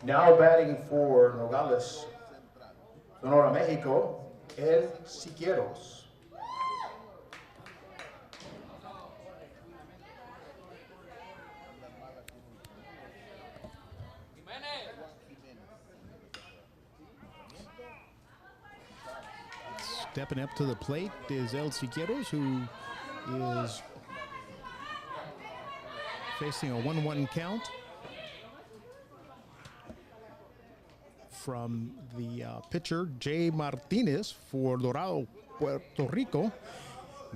Now batting for Nogales, Sonora, Mexico, El Siqueiros. Stepping up to the plate is El Siqueiros, who is facing a 1-1 count from the pitcher, Jay Martinez, for Dorado, Puerto Rico.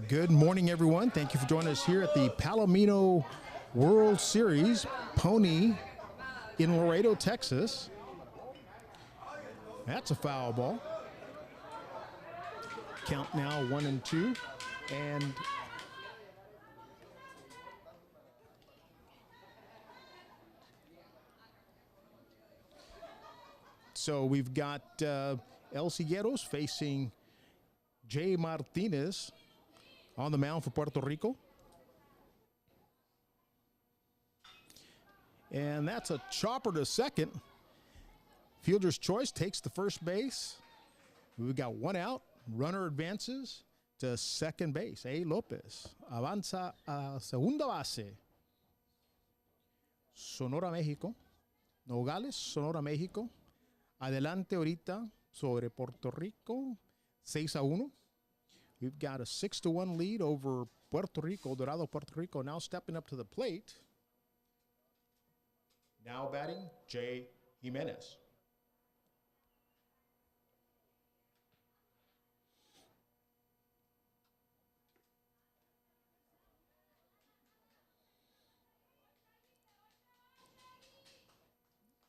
Good morning, everyone. Thank you for joining us here at the Palomino World Series Pony in Laredo, Texas. That's a foul ball. Count now 1-2, and so we've got El Siqueiros facing Jay Martinez on the mound for Puerto Rico. And that's a chopper to second. Fielder's choice takes the first base. We've got one out. Runner advances to second base. A. Lopez avanza a segunda base. Sonora, México. Nogales, Sonora, México. Adelante ahorita sobre Puerto Rico, 6-1. We've got a 6-1 lead over Puerto Rico. Dorado, Puerto Rico now stepping up to the plate. Now batting, Jay Jimenez.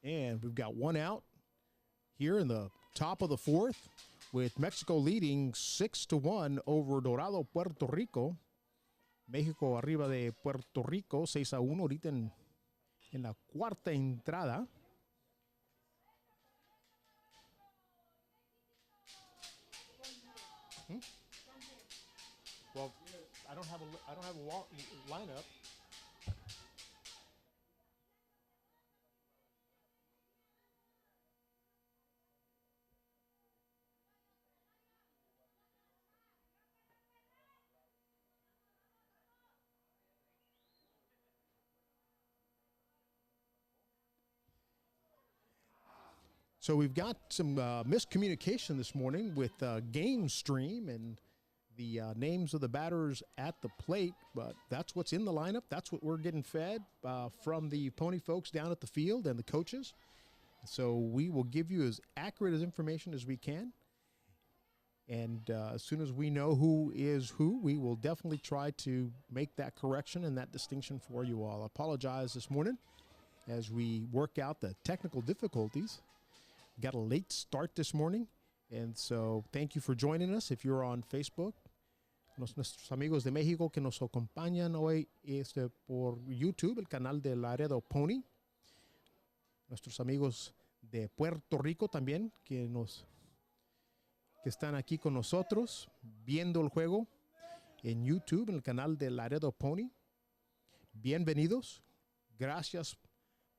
And we've got one out here in the top of the fourth, with Mexico leading 6-1 over Dorado, Puerto Rico. México arriba de Puerto Rico, 6-1 ahorita en la cuarta entrada. Well, I don't have a lineup. So we've got some miscommunication this morning with Game Stream and the names of the batters at the plate, but that's what's in the lineup. That's what we're getting fed from the Pony folks down at the field and the coaches. So we will give you as accurate as information as we can. And as soon as we know who is who, we will definitely try to make that correction and that distinction for you all. I apologize this morning as we work out the technical difficulties. Got a late start this morning, and so thank you for joining us. If you're on Facebook, nuestros amigos de México que nos acompañan hoy por YouTube, el canal de Laredo Pony. Nuestros amigos de Puerto Rico también que están aquí con nosotros viendo el juego en YouTube, en el canal de Laredo Pony. Bienvenidos. Gracias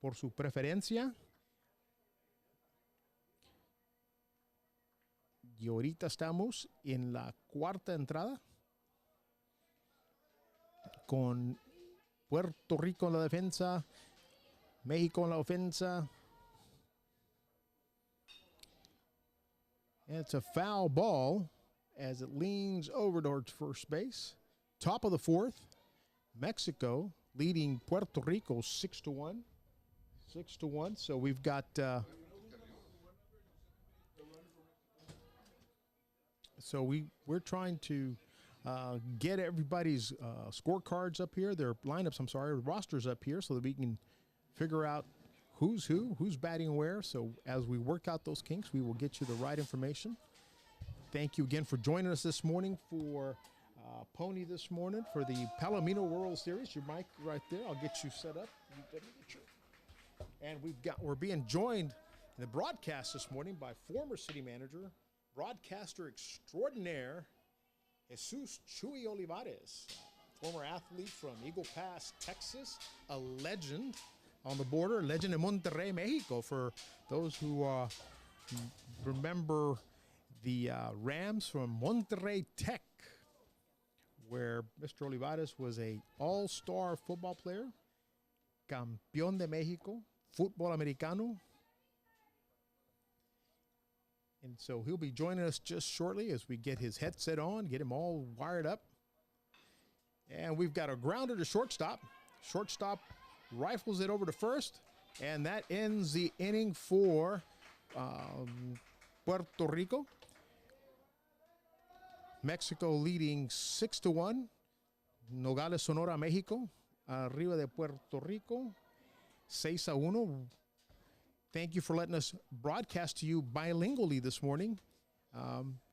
por su preferencia. Y ahorita estamos en la cuarta entrada con Puerto Rico en la defensa, México en la ofensa. And it's a foul ball as it leans over towards first base. Top of the fourth, Mexico leading Puerto Rico 6-1. 6-1. So we've got... So we're trying to get everybody's scorecards up here, their lineups, rosters up here, so that we can figure out who's who's batting where. So as we work out those kinks, we will get you the right information. Thank you again for joining us this morning for Pony this morning for the Palomino World Series. Your mic right there. I'll get you set up. And we're being joined in the broadcast this morning by former city manager, broadcaster extraordinaire, Jesus Chuy Olivares, former athlete from Eagle Pass, Texas, a legend on the border, legend in Monterrey, Mexico, for those who remember the Rams from Monterrey Tech, where Mr. Olivares was a all-star football player, campeón de México, fútbol americano. And so he'll be joining us just shortly as we get his headset on, get him all wired up. And we've got a grounder to shortstop. Shortstop rifles it over to first, and that ends the inning for Puerto Rico. Mexico leading 6-1. Nogales, Sonora, Mexico, arriba de Puerto Rico, 6-1. Thank you for letting us broadcast to you bilingually this morning.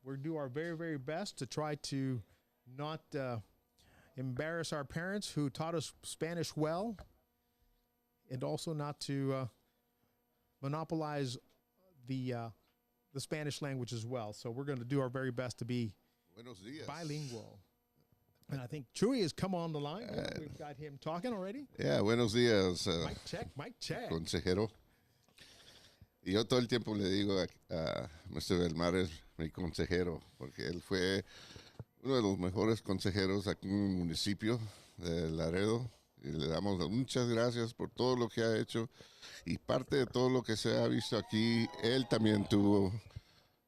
We'll do our very, very best to try to not embarrass our parents who taught us Spanish well, and also not to monopolize the Spanish language as well. So we're going to do our very best to be bilingual. And I think Chuy has come on the line. We've got him talking already. Yeah, buenos días. Mic check. Consejero. Y yo todo el tiempo le digo a Mr. Belmares, mi consejero, porque él fue uno de los mejores consejeros aquí en el municipio de Laredo. Y le damos muchas gracias por todo lo que ha hecho. Y parte de todo lo que se ha visto aquí, él también tuvo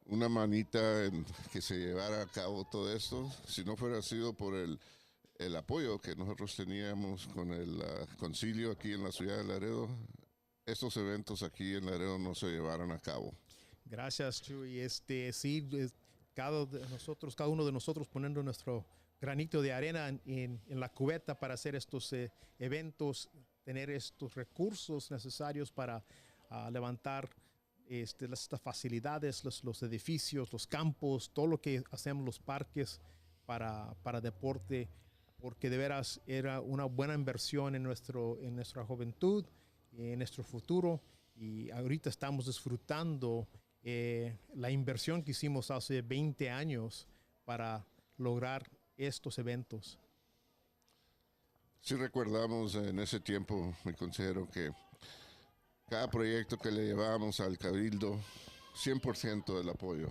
una manita en que se llevara a cabo todo esto. Si no fuera sido por el apoyo que nosotros teníamos con el concilio aquí en la ciudad de Laredo, estos eventos aquí en Laredo no se llevaran a cabo. Gracias, Chuy. Sí, cada uno de nosotros poniendo nuestro granito de arena en la cubeta para hacer estos eventos, tener estos recursos necesarios para levantar estas facilidades, los edificios, los campos, todo lo que hacemos, los parques para deporte, porque de veras era una buena inversión en nuestra juventud, en nuestro futuro, y ahorita estamos disfrutando la inversión que hicimos hace 20 años para lograr estos eventos. Sí recordamos en ese tiempo, mi consejero, que cada proyecto que le llevábamos al Cabildo, 100% del apoyo.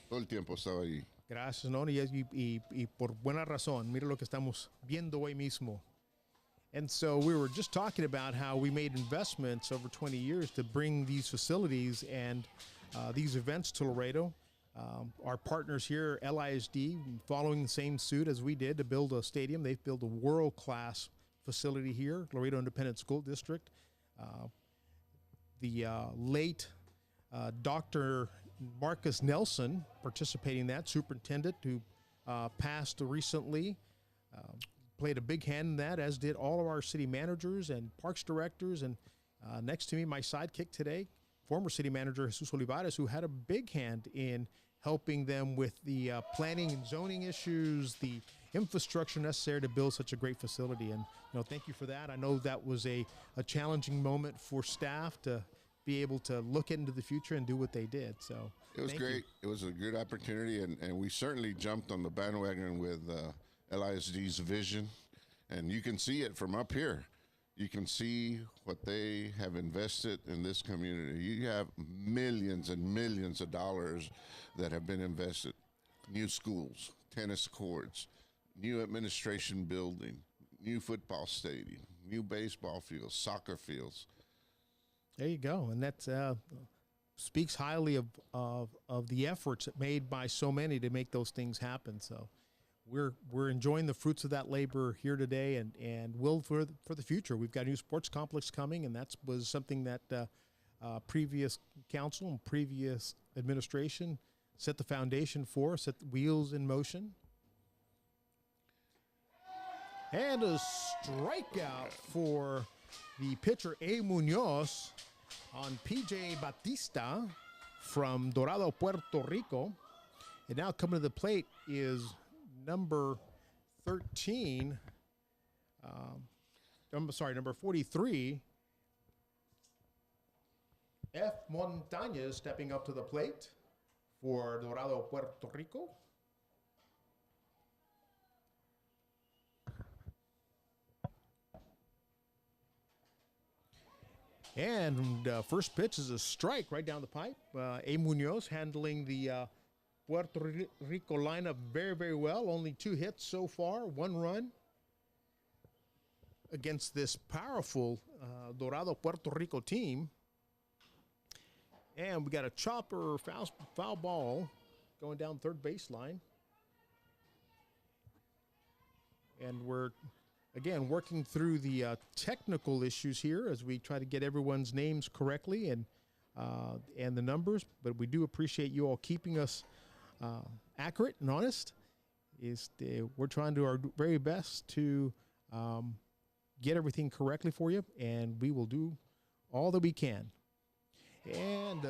Todo el tiempo estaba ahí. Gracias, ¿no? Y por buena razón. Mira lo que estamos viendo hoy mismo. And so we were just talking about how we made investments over 20 years to bring these facilities and these events to Laredo. Our partners here, LISD, following the same suit as we did to build a stadium. They've built a world-class facility here, Laredo Independent School District. The late Dr. Marcus Nelson participating in that, superintendent who passed recently, played a big hand in that, as did all of our city managers and parks directors. And next to me, my sidekick today, former city manager Jesus Olivares, who had a big hand in helping them with the planning and zoning issues, the infrastructure necessary to build such a great facility. And thank you for that. I know that was a challenging moment for staff to be able to look into the future and do what they did. So it was great. It was a good opportunity, and we certainly jumped on the bandwagon with LISD's vision. And you can see it from up here. You can see what they have invested in this community. You have millions and millions of dollars that have been invested. New schools, tennis courts, new administration building, new football stadium, new baseball fields, soccer fields. There you go. And that speaks highly of the efforts made by so many to make those things happen. So we're enjoying the fruits of that labor here today, and will for the future. We've got a new sports complex coming, and that was something that previous council and previous administration set the foundation for, set the wheels in motion. And a strikeout for the pitcher A. Munoz on PJ Batista from Dorado, Puerto Rico. And now coming to the plate is number 13, number 43, F. Montañez stepping up to the plate for Dorado, Puerto Rico. And first pitch is a strike right down the pipe. A. Munoz handling the Puerto Rico lineup very, very well. Only 2 hits so far, 1 run against this powerful Dorado Puerto Rico team. And we got a chopper foul ball going down third baseline. And we're, again, working through the technical issues here as we try to get everyone's names correctly and the numbers. But we do appreciate you all keeping us accurate and honest. We're trying to do our very best to get everything correctly for you, and we will do all that we can. And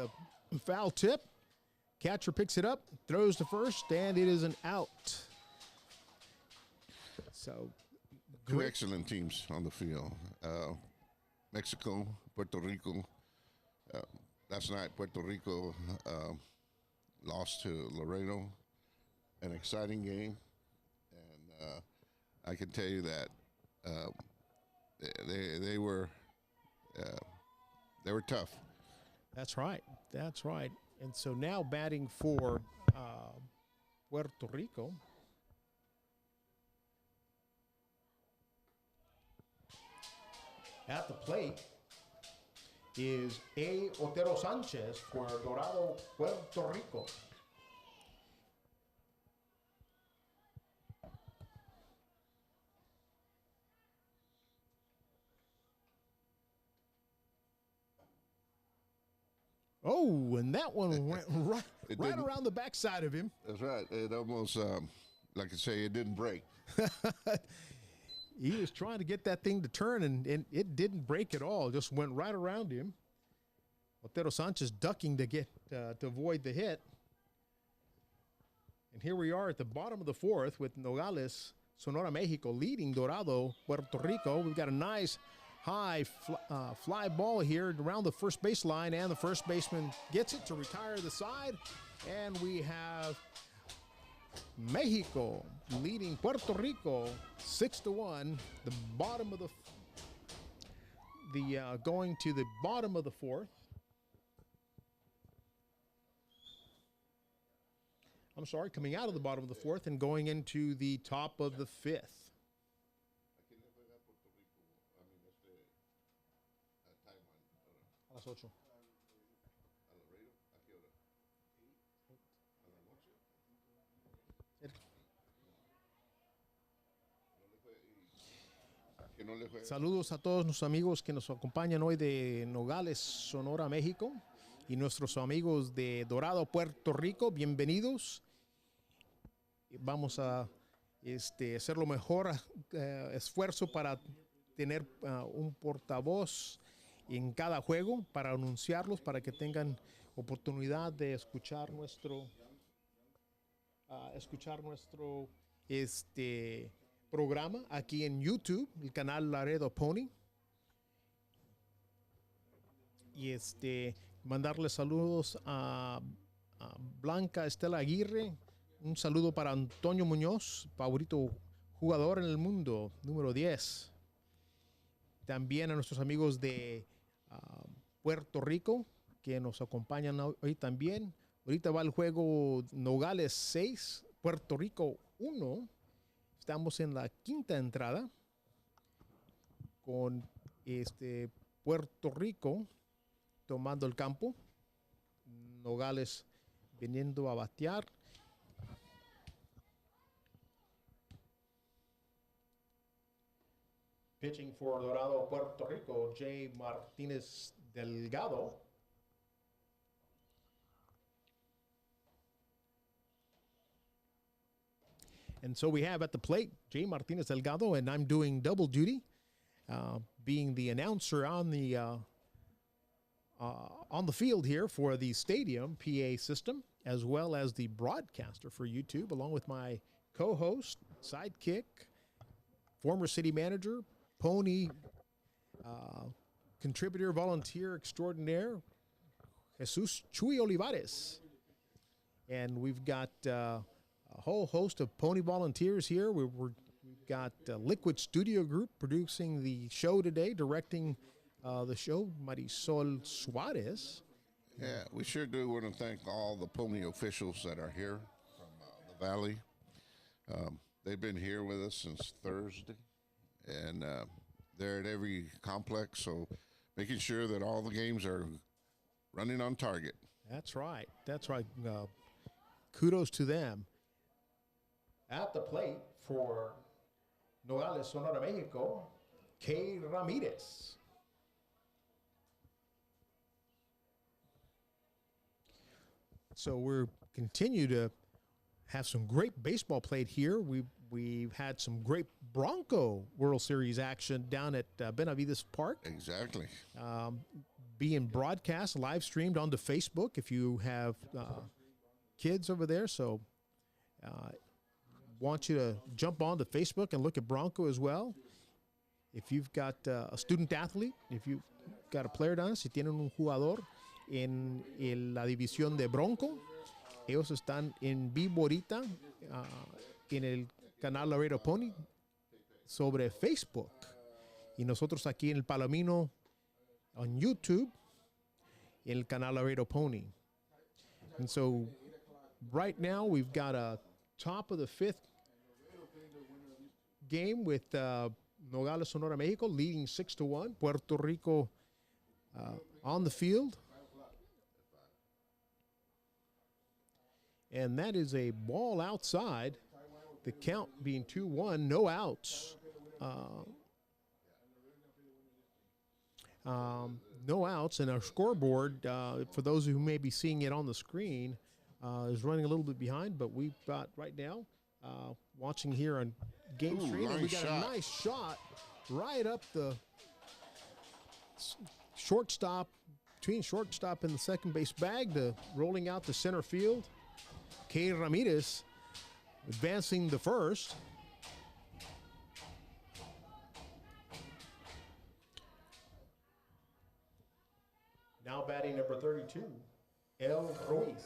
foul tip. Catcher picks it up, throws to first, and it is an out. So, two excellent teams on the field. Mexico, Puerto Rico. Last night, Puerto Rico lost to Laredo. An exciting game. And I can tell you that they were tough. That's right. That's right. And so now batting for Puerto Rico. At the plate is A. Potero Sanchez for Dorado, Puerto Rico. Oh, and that one went right around the backside of him. That's right. It almost, like I say, it didn't break. He was trying to get that thing to turn, and it didn't break at all. It just went right around him. Potero Sanchez ducking to get to avoid the hit. And here we are at the bottom of the 4th with Nogales, Sonora, Mexico, leading Dorado, Puerto Rico. We've got a nice high fly ball here around the first baseline, and the first baseman gets it to retire the side. And we have Mexico leading Puerto Rico 6-1. The bottom of going to the bottom of the 4th. I'm sorry, coming out of the bottom of the 4th and going into the top of the 5th. A las 8. Saludos a todos nuestros amigos que nos acompañan hoy de Nogales, Sonora, México, y nuestros amigos de Dorado, Puerto Rico. Bienvenidos. Vamos a hacer lo mejor esfuerzo para tener un portavoz en cada juego para anunciarlos, para que tengan oportunidad de escuchar nuestro programa aquí en YouTube, el canal Laredo Pony. Y mandarles saludos a Blanca Estela Aguirre. Un saludo para Antonio Muñoz, favorito jugador en el mundo, número 10. También a nuestros amigos de Puerto Rico que nos acompañan hoy también. Ahorita va el juego Nogales 6, Puerto Rico 1. Estamos en la 5ª entrada con Puerto Rico tomando el campo. Nogales viniendo a batear. Pitching for Dorado, Puerto Rico, J. Martinez Delgado. And so we have at the plate, J. Martinez Delgado, and I'm doing double duty, being the announcer on the field here for the stadium PA system, as well as the broadcaster for YouTube, along with my co-host, sidekick, former city manager, Pony contributor, volunteer extraordinaire, Jesus Chuy Olivares. And we've got a whole host of Pony volunteers here. We've got Liquid Studio Group producing the show today, directing the show, Marisol Suarez. Yeah, we sure do want to thank all the pony officials that are here from the Valley. They've been here with us since Thursday, and they're at every complex, so making sure that all the games are running on target. That's right. That's right. Kudos to them. At the plate for Nogales, Sonora, Mexico, K. Ramirez. So we're continue to have some great baseball played here. We've had some great Bronco World Series action down at Benavides Park. Exactly. Being broadcast, live streamed onto Facebook if you have kids over there. So want you to jump onto Facebook and look at Bronco as well. If you've got a student athlete, if you've got a player down, si tienen un jugador en la división de Bronco, ellos están en vivo ahorita en el canal Laredo Pony sobre Facebook. Y nosotros aquí en el Palomino on YouTube, en el canal Laredo Pony. And so right now we've got a top of the fifth game with Nogales, Sonora, Mexico leading 6-1. Puerto Rico on the field. And that is a ball outside. The count being 2-1, no outs. No outs, and our scoreboard, for those who may be seeing it on the screen, is running a little bit behind, but we've got right now, watching here on Game Stream, and we got a nice shot right up the shortstop, between shortstop and the second base bag, rolling out to center field. K. Ramirez advancing the first. Now batting number 32, El Ruiz.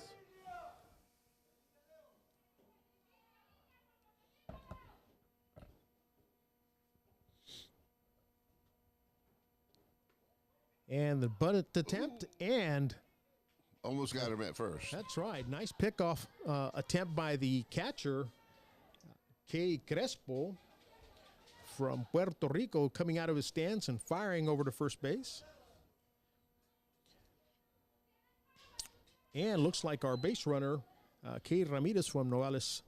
And the bunt attempt, and almost got him at first. That's right. Nice pickoff attempt by the catcher, K. Crespo, from Puerto Rico, coming out of his stance and firing over to first base. And looks like our base runner, K. Ramirez from Nogales,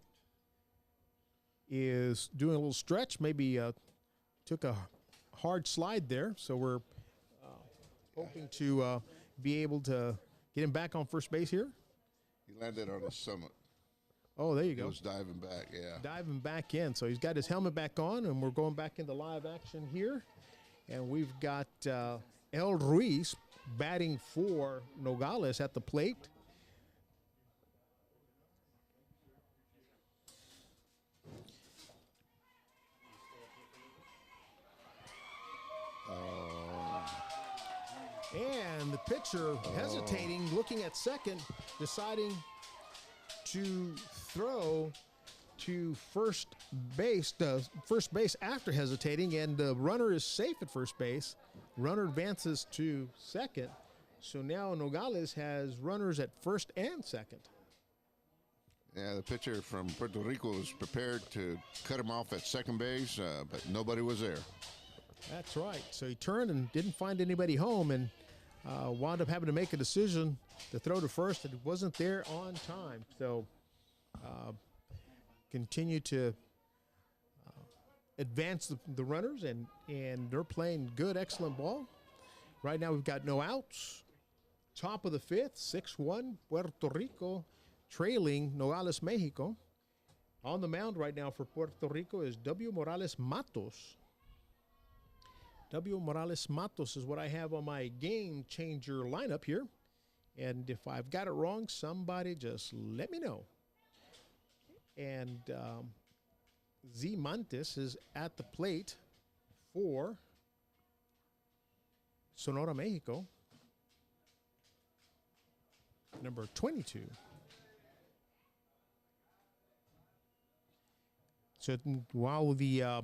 is doing a little stretch. Maybe took a hard slide there. So we're hoping to be able to get him back on first base here. He landed on his summit. Oh, there you go. He was diving back, yeah. Diving back in. So he's got his helmet back on, and we're going back into live action here. And we've got El Ruiz batting for Nogales at the plate. And the pitcher hesitating, looking at second, deciding to throw to first base after hesitating, and the runner is safe at first base. Runner advances to second. So now Nogales has runners at first and second. Yeah, the pitcher from Puerto Rico was prepared to cut him off at second base, but nobody was there. That's right. So he turned and didn't find anybody home, and wound up having to make a decision to throw to first, and it wasn't there on time. So continue to advance the runners, and they're playing good, excellent ball. Right now we've got no outs. Top of the fifth, 6-1, Puerto Rico trailing Nogales, Mexico. On the mound right now for Puerto Rico is W. Morales Matos. W. Morales Matos is what I have on my game changer lineup here. And if I've got it wrong, somebody just let me know. And Z. Montes is at the plate for Sonora, Mexico. Number 22. So while the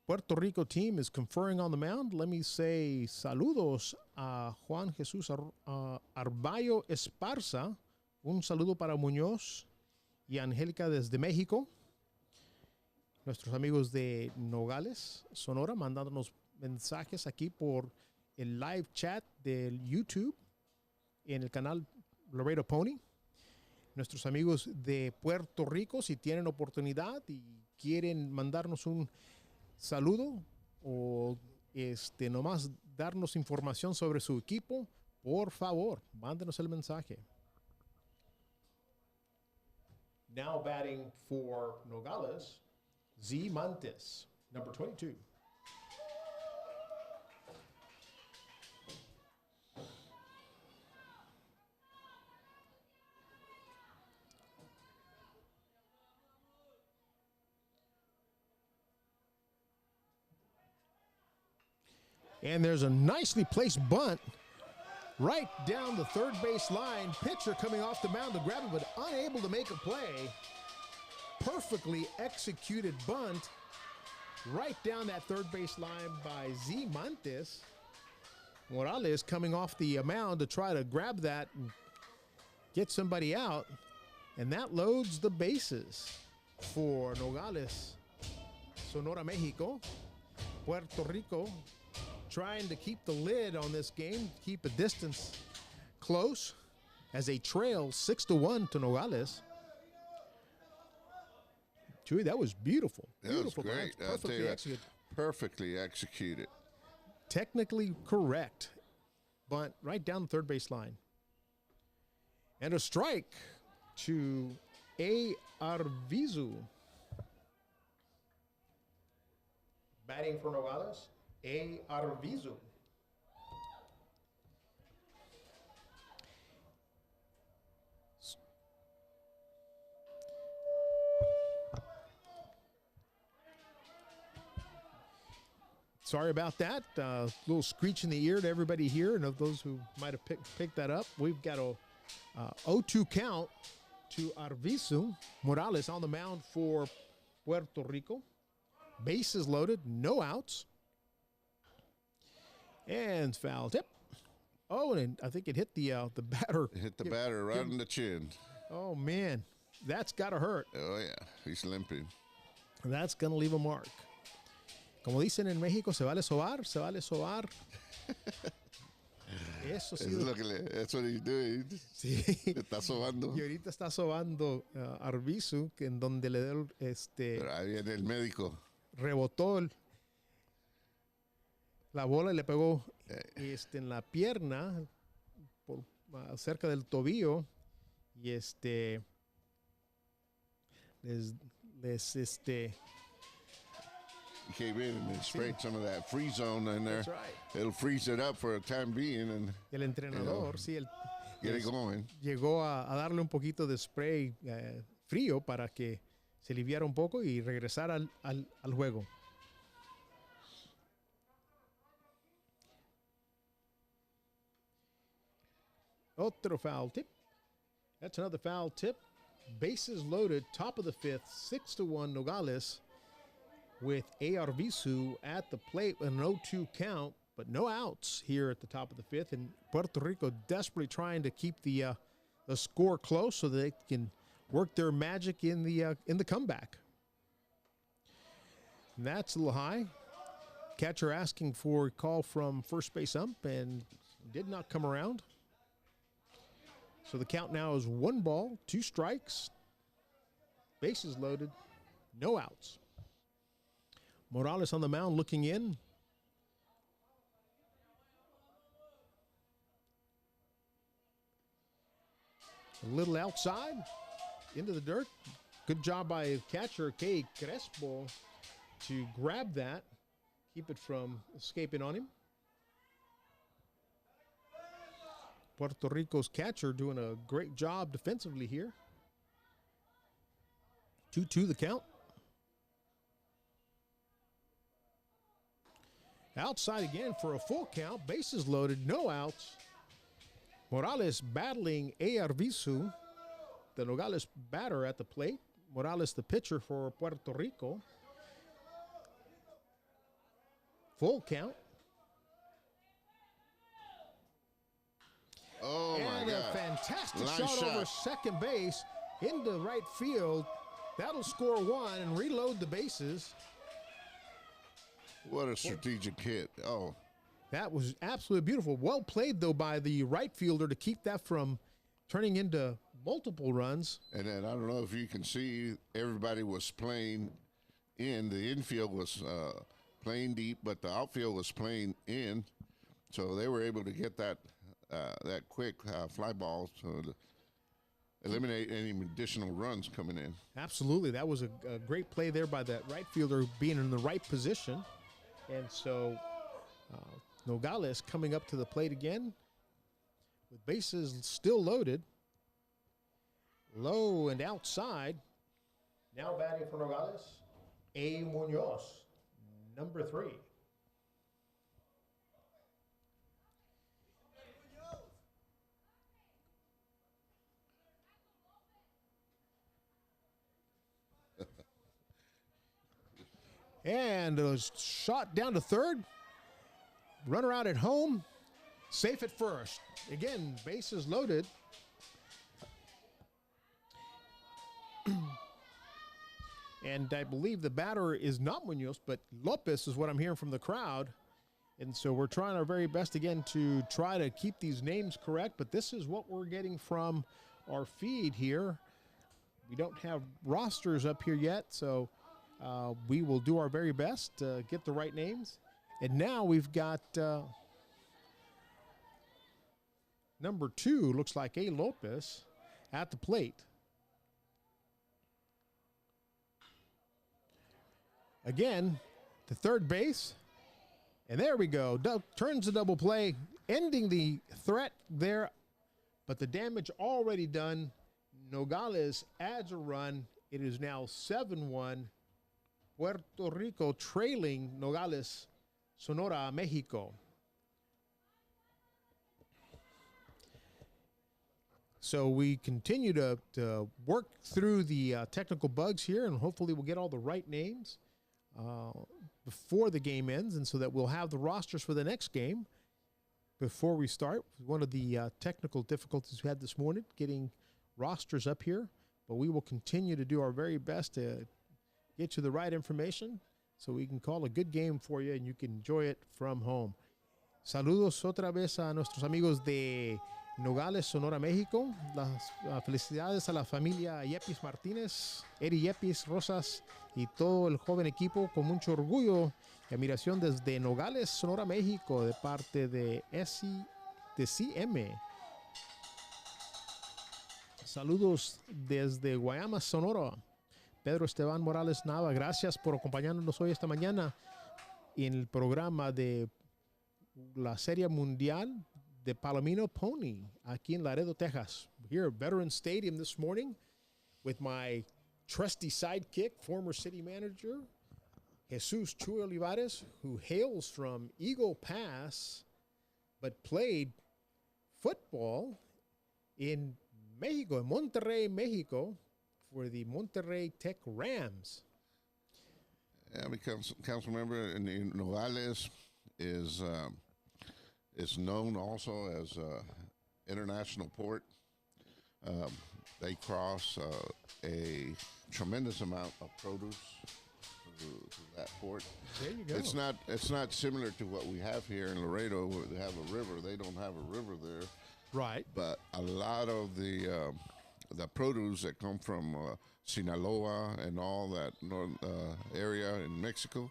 Puerto Rico team is conferring on the mound. Let me say saludos a Juan Jesús Arballo Esparza. Un saludo para Muñoz y Angélica desde México. Nuestros amigos de Nogales, Sonora, mandándonos mensajes aquí por el live chat del YouTube en el canal Laredo Pony. Nuestros amigos de Puerto Rico, si tienen oportunidad y quieren mandarnos un saludo o nomás darnos información sobre su equipo, por favor, mándenos el mensaje. Now batting for Nogales, Z Montes, number 22. And there's a nicely placed bunt right down the third base line. Pitcher coming off the mound to grab it, but unable to make a play. Perfectly executed bunt right down that third base line by Z Montes. Morales coming off the mound to try to grab that and get somebody out. And that loads the bases for Nogales, Sonora, Mexico. Puerto Rico trying to keep the lid on this game, keep a distance close as they trail 6-1 to Nogales. Chewy, that was beautiful. That Beautiful. was great. I'll tell you that. Perfectly executed. Technically correct. Bunt right down the third base line. And a strike to A. Arvizu. Batting for Nogales, A. Arvizu. Sorry about that. A little screech in the ear to everybody here and of those who might have picked that up. We've got a 0-2 count to Arvizu. Morales on the mound for Puerto Rico. Bases loaded, no outs. And foul tip. Oh, and I think it hit the batter. It hit the batter right in the chin. Oh, man. That's got to hurt. Oh, yeah. He's limping. That's going to leave a mark. Como dicen en México, se vale sobar, se vale sobar. Eso sí. That's what he's doing. Sí. Le está sobando. Y ahorita está sobando Arvizu, en donde le dio Pero ahí viene el médico. Rebotó la bola y le pegó en la pierna cerca del tobillo y He came in and sprayed some of that freeze zone in there. That's right. It'll freeze it up for a time being and el entrenador get it going. Llegó a darle un poquito de spray frío para que se aliviara un poco y regresar al juego. Otro foul tip. That's another foul tip. Bases loaded, top of the fifth, 6-1 Nogales with Arvizu at the plate with an 0-2 count, but no outs here at the top of the fifth. And Puerto Rico desperately trying to keep the score close so that they can work their magic in the comeback. And that's a little high. Catcher asking for a call from first base ump and did not come around. So the count now is 1 ball, 2 strikes, bases loaded, no outs. Morales on the mound looking in. A little outside, into the dirt. Good job by catcher Kay Crespo to grab that, keep it from escaping on him. Puerto Rico's catcher doing a great job defensively here. 2-2 the count. Outside again for a full count. Bases loaded, no outs. Morales battling Arvizu, the Nogales batter at the plate. Morales the pitcher for Puerto Rico. Full count. Oh, my And a God. fantastic Nice shot over shot. second base into right field. That'll score one and reload the bases. What a strategic hit. Oh, That was absolutely beautiful. Well played, though, by the right fielder to keep that from turning into multiple runs. and then I don't know if you can see, everybody was playing in. The infield was playing deep, but the outfield was playing in. So they were able to get that quick fly ball to eliminate any additional runs coming in. Absolutely. That was a great play there by that right fielder being in the right position. And so Nogales coming up to the plate again with bases still loaded. Low and outside. Now batting for Nogales, A. Munoz, number 3. And a shot down to third. Runner out at home. Safe at first. Again, bases loaded. And I believe the batter is not Munoz, but Lopez is what I'm hearing from the crowd. And so we're trying our very best again to try to keep these names correct, but this is what we're getting from our feed here. We don't have rosters up here yet, so we will do our very best to get the right names. And now we've got number 2, looks like A. Lopez, at the plate. Again, to third base. And there we go. Turns the double play, ending the threat there. But the damage already done. Nogales adds a run. It is now 7-1. Puerto Rico trailing Nogales, Sonora, Mexico. So we continue to work through the technical bugs here, and hopefully we'll get all the right names before the game ends, and so that we'll have the rosters for the next game before we start. One of the technical difficulties we had this morning, getting rosters up here, but we will continue to do our very best to get you the right information so we can call a good game for you and you can enjoy it from home. Saludos otra vez a nuestros amigos de Nogales, Sonora, México. Las felicidades a la familia Yepis Martínez, Eri Yepis, Rosas y todo el joven equipo con mucho orgullo y admiración desde Nogales, Sonora, México, de parte de CM. Saludos desde Guayama, Sonora. Pedro Esteban Morales Nava, gracias por acompañarnos hoy esta mañana en el programa de la Serie Mundial de Palomino Pony aquí en Laredo, Texas. Here at Veterans Stadium this morning with my trusty sidekick, former city manager, Jesus Chuy Olivares, who hails from Eagle Pass but played football in Mexico, in Monterrey, Mexico, for the Monterrey Tech Rams. Yeah, because council member in Nogales is known also as international port. They cross a tremendous amount of produce to that port. There you go. It's not similar to what we have here in Laredo, where they have a river. They don't have a river there. Right. But a lot of the produce that come from Sinaloa and all that area in Mexico,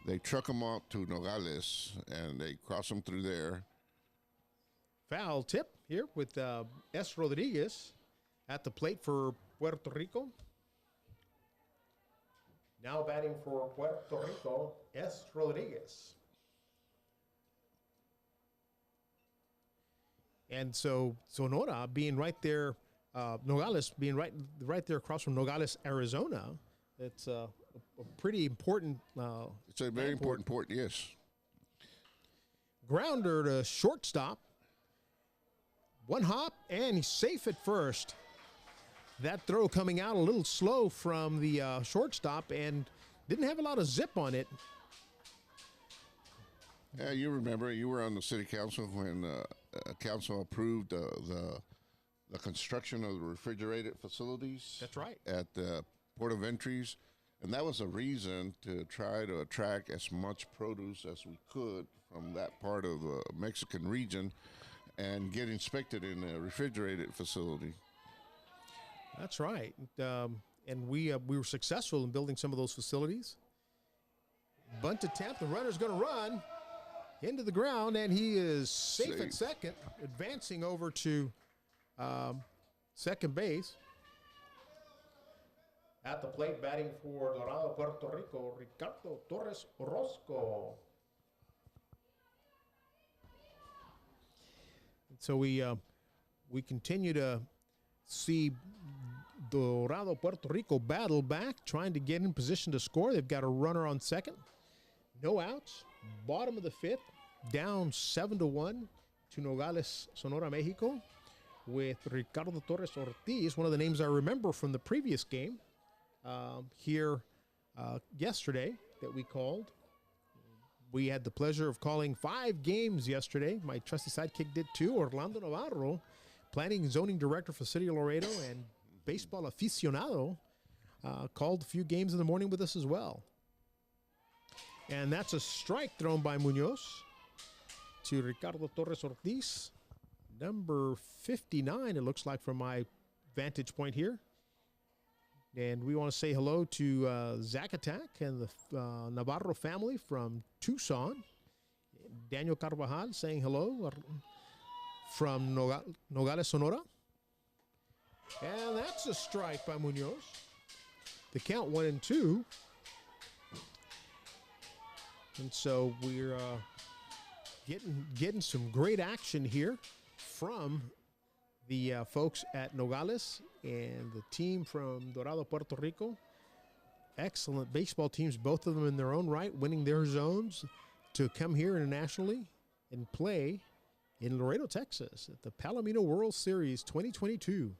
they truck them up to Nogales and they cross them through there. Foul tip here with S. Rodriguez at the plate for Puerto Rico. Now batting for Puerto Rico, S. Rodriguez. And so Sonora being right there, Nogales being right there across from Nogales, Arizona. It's a pretty important. It's a very important port, yes. Grounder to shortstop. One hop, and he's safe at first. That throw coming out a little slow from the shortstop and didn't have a lot of zip on it. Yeah, you remember, you were on the city council when council approved the construction of the refrigerated facilities. That's right. At the port of entries. And that was a reason to try to attract as much produce as we could from that part of the Mexican region and get inspected in a refrigerated facility. That's right. And we were successful in building some of those facilities. Bunt attempt. The runner's going to run into the ground, and he is safe at second, advancing over to second base. At the plate, batting for Dorado, Puerto Rico, Ricardo Torres Orozco. So we continue to see Dorado, Puerto Rico battle back, trying to get in position to score. They've got a runner on second. No outs. Bottom of the fifth. Down 7-1 to Nogales, Sonora, Mexico, with Ricardo Torres Ortiz, one of the names I remember from the previous game here yesterday that we called. We had the pleasure of calling 5 games yesterday. My trusty sidekick did 2. Orlando Navarro, planning and zoning director for City of Laredo and baseball aficionado, called a few games in the morning with us as well. And that's a strike thrown by Munoz to Ricardo Torres Ortiz, number 59, it looks like from my vantage point here. And we want to say hello to Zach Attack and the Navarro family from Tucson. Daniel Carvajal saying hello from Nogales, Sonora. And that's a strike by Munoz. The count 1-2. And so we're getting some great action here from the folks at Nogales and the team from Dorado, Puerto Rico. Excellent baseball teams, both of them in their own right, winning their zones to come here internationally and play in Laredo, Texas at the Palomino World Series 2022.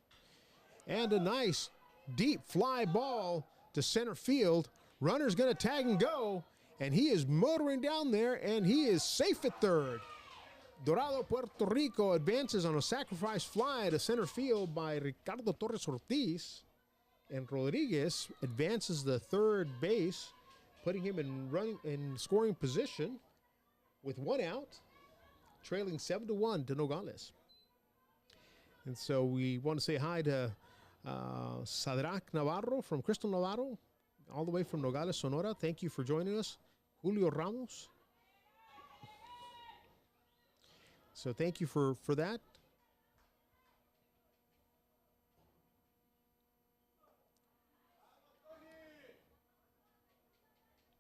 And a nice deep fly ball to center field. Runner's going to tag and go, and he is motoring down there, and he is safe at third. Dorado, Puerto Rico advances on a sacrifice fly to center field by Ricardo Torres Ortiz. And Rodriguez advances the third base, putting him in scoring position with 1 out, trailing 7-1 to Nogales. And so we want to say hi to Sadrak Navarro from Crystal Navarro, all the way from Nogales, Sonora. Thank you for joining us. Julio Ramos. So thank you for that.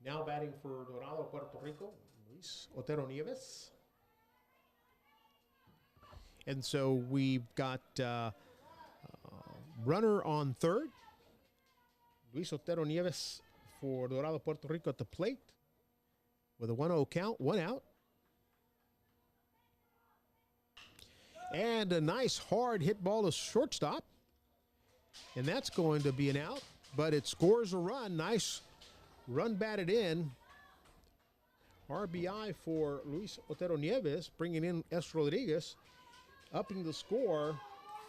Now batting for Dorado, Puerto Rico, Luis Otero Nieves. And so we've got runner on third. Luis Otero Nieves for Dorado, Puerto Rico at the plate with a 1-0 count, 1 out. And a nice hard hit ball to shortstop. And that's going to be an out, but it scores a run. Nice run batted in. RBI for Luis Otero Nieves, bringing in S. Rodriguez, upping the score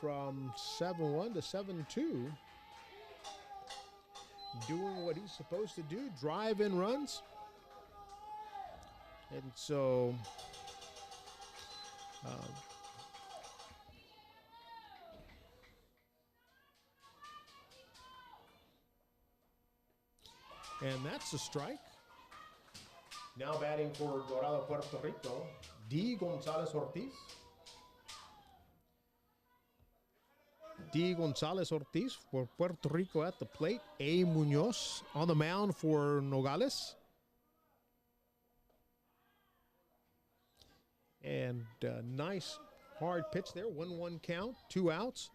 from 7-1 to 7-2. Doing what he's supposed to do, drive in runs. And so and that's a strike. Now batting for Dorado, Puerto Rico, D. Gonzalez Ortiz. D. Gonzalez Ortiz for Puerto Rico at the plate. A. Munoz on the mound for Nogales. And nice hard pitch there. 1-1 count, 2 outs.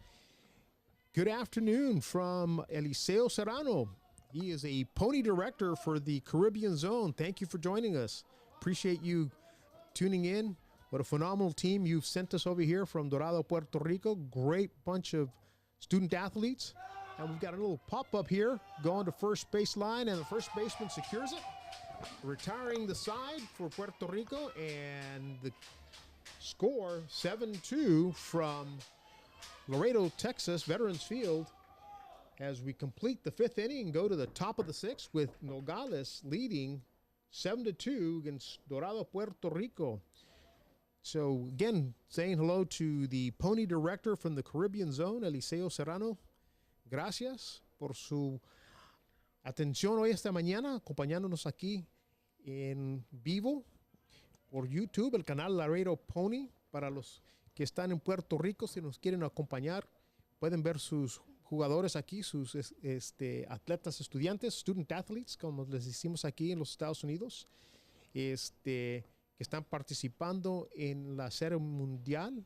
Good afternoon from Eliseo Serrano. He is a pony director for the Caribbean Zone. Thank you for joining us. Appreciate you tuning in. What a phenomenal team you've sent us over here from Dorado, Puerto Rico. Great bunch of student athletes. And we've got a little pop-up here going to first base line, and the first baseman secures it. retiring the side for Puerto Rico, and the score 7-2 from Laredo, Texas, Veterans Field, as we complete the 5th inning and go to the top of the 6th with Nogales leading 7-2 against Dorado, Puerto Rico. So again, saying hello to the Pony Director from the Caribbean Zone, Eliseo Serrano. Gracias por su atención hoy esta mañana, acompañándonos aquí en vivo por YouTube, el canal Laredo Pony. Para los que están en Puerto Rico, si nos quieren acompañar, pueden ver sus jugadores aquí, sus atletas estudiantes, student athletes, como les decimos aquí en los Estados Unidos, que están participando en la Serie Mundial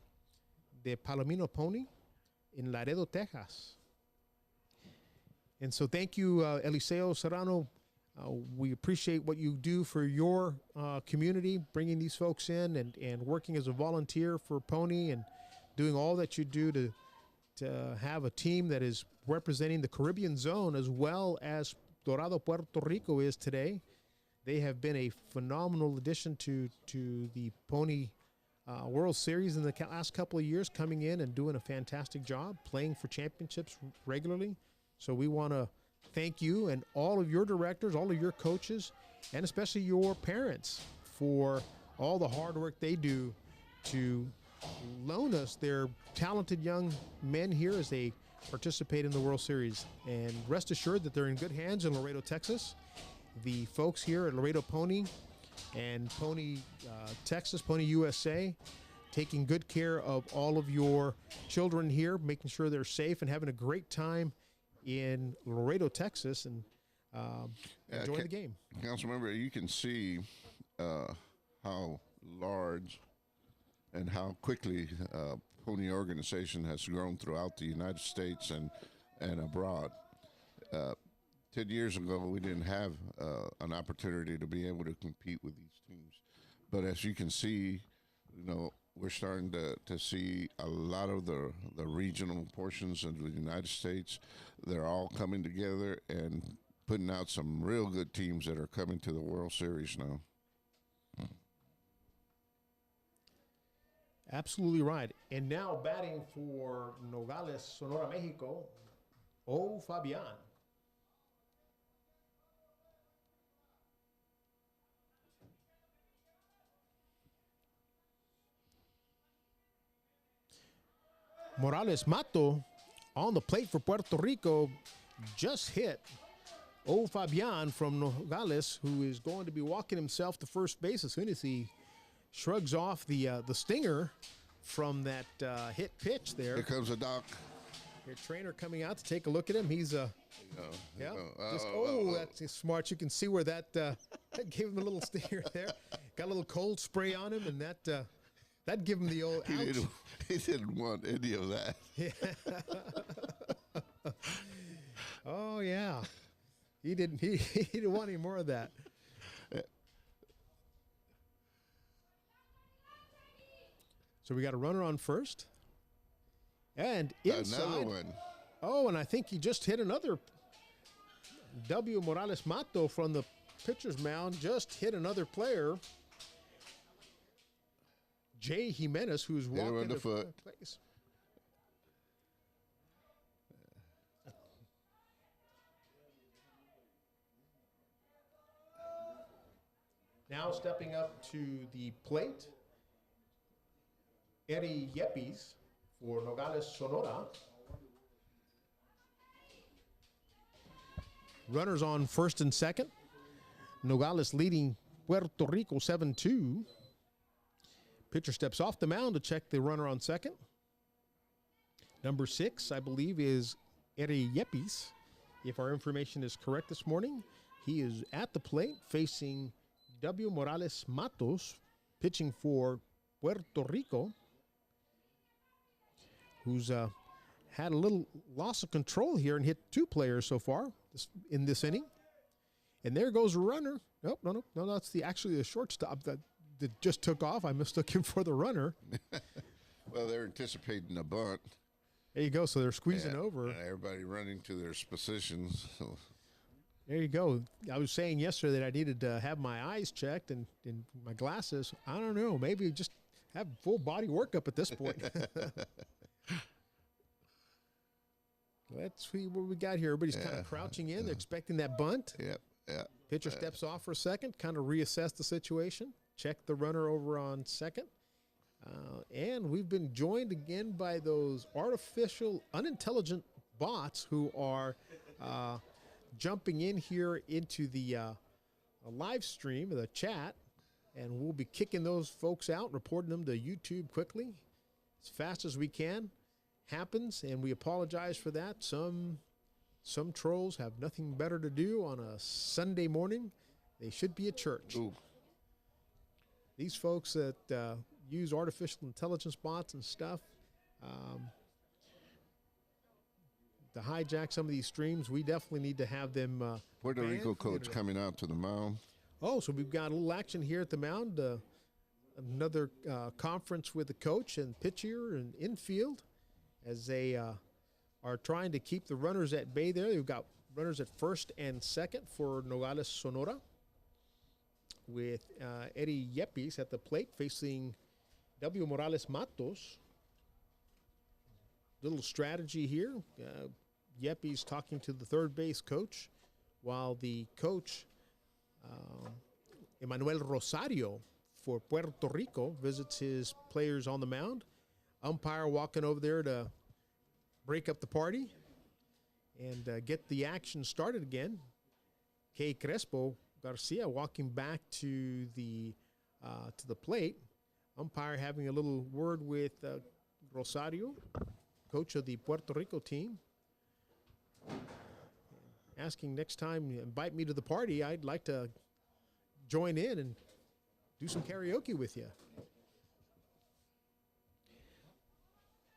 de Palomino Pony en Laredo, Texas. And so thank you, Eliseo Serrano. We appreciate what you do for your community, bringing these folks in and working as a volunteer for Pony and doing all that you do to have a team that is representing the Caribbean Zone as well as Dorado, Puerto Rico is today. They have been a phenomenal addition to the Pony World Series in the last couple of years, coming in and doing a fantastic job, playing for championships regularly. So we want to thank you and all of your directors, all of your coaches, and especially your parents for all the hard work they do to loan us their talented young men here as they participate in the World Series. And rest assured that they're in good hands in Laredo, Texas. The folks here at Laredo Pony and Pony Texas, Pony USA, taking good care of all of your children here, making sure they're safe and having a great time in Laredo, Texas, and enjoying the game. Councilmember, you can see how large and how quickly Pony organization has grown throughout the United States and abroad. 10 years ago, we didn't have an opportunity to be able to compete with these teams. But as you can see, we're starting to see a lot of the regional portions of the United States. They're all coming together and putting out some real good teams that are coming to the World Series now. Absolutely right. And now batting for Nogales, Sonora, Mexico, O. Fabian. Morales Mato on the plate for Puerto Rico just hit O. Fabian from Nogales, who is going to be walking himself to first base as soon as he shrugs off the stinger from that hit pitch there. Here comes the doc. Your trainer coming out to take a look at him. He's that's smart. You can see where that gave him a little stinger there. Got a little cold spray on him, and that gave him the old ouch. He didn't want any of that. Yeah. Oh yeah, he didn't. He didn't want any more of that. So we got a runner on first, and inside. Another one. Oh, and I think he just hit another. W. Morales Mato from the pitcher's mound just hit another player. Jay Jimenez, who's walking the foot. Place. Now stepping up to the plate, Eddie Yepes for Nogales, Sonora. Runners on first and second. Nogales leading Puerto Rico 7-2. Pitcher steps off the mound to check the runner on second. Number 6, I believe, is Eddie Yepes. If our information is correct this morning, he is at the plate facing W. Morales Matos, pitching for Puerto Rico, who's had a little loss of control here and hit 2 players so far in this inning. And there goes a runner. Nope, no, that's actually the shortstop that just took off. I mistook him for the runner. Well, they're anticipating a bunt. There you go. So they're squeezing over. And everybody running to their positions. So. There you go. I was saying yesterday that I needed to have my eyes checked and my glasses. I don't know. Maybe just have full body workup at this point. Let's see what we got here. Everybody's kind of crouching in. They're expecting that bunt. Yep. Yeah. Pitcher steps off for a second, kind of reassess the situation, check the runner over on second. And we've been joined again by those artificial, unintelligent bots who are jumping in here into the live stream, the chat, and we'll be kicking those folks out, reporting them to YouTube quickly, as fast as we can. Happens, and we apologize for that. Some trolls have nothing better to do on a Sunday morning. They should be at church. Ooh. These folks that use artificial intelligence bots and stuff to hijack some of these streams, we definitely need to have them. Puerto Rico coach coming out to the mound. Oh, so we've got a little action here at the mound. Another conference with the coach and pitcher and infield as they are trying to keep the runners at bay there. They've got runners at first and second for Nogales, Sonora, with Eddie Yepes at the plate facing W. Morales Matos. Little strategy here. Yepes talking to the third base coach, while the coach, Emmanuel Rosario for Puerto Rico, visits his players on the mound. Umpire walking over there to break up the party and get the action started again. Kay Crespo Garcia walking back to the plate. Umpire having a little word with Rosario, coach of the Puerto Rico team, asking next time you invite me to the party, I'd like to join in and do some karaoke with you.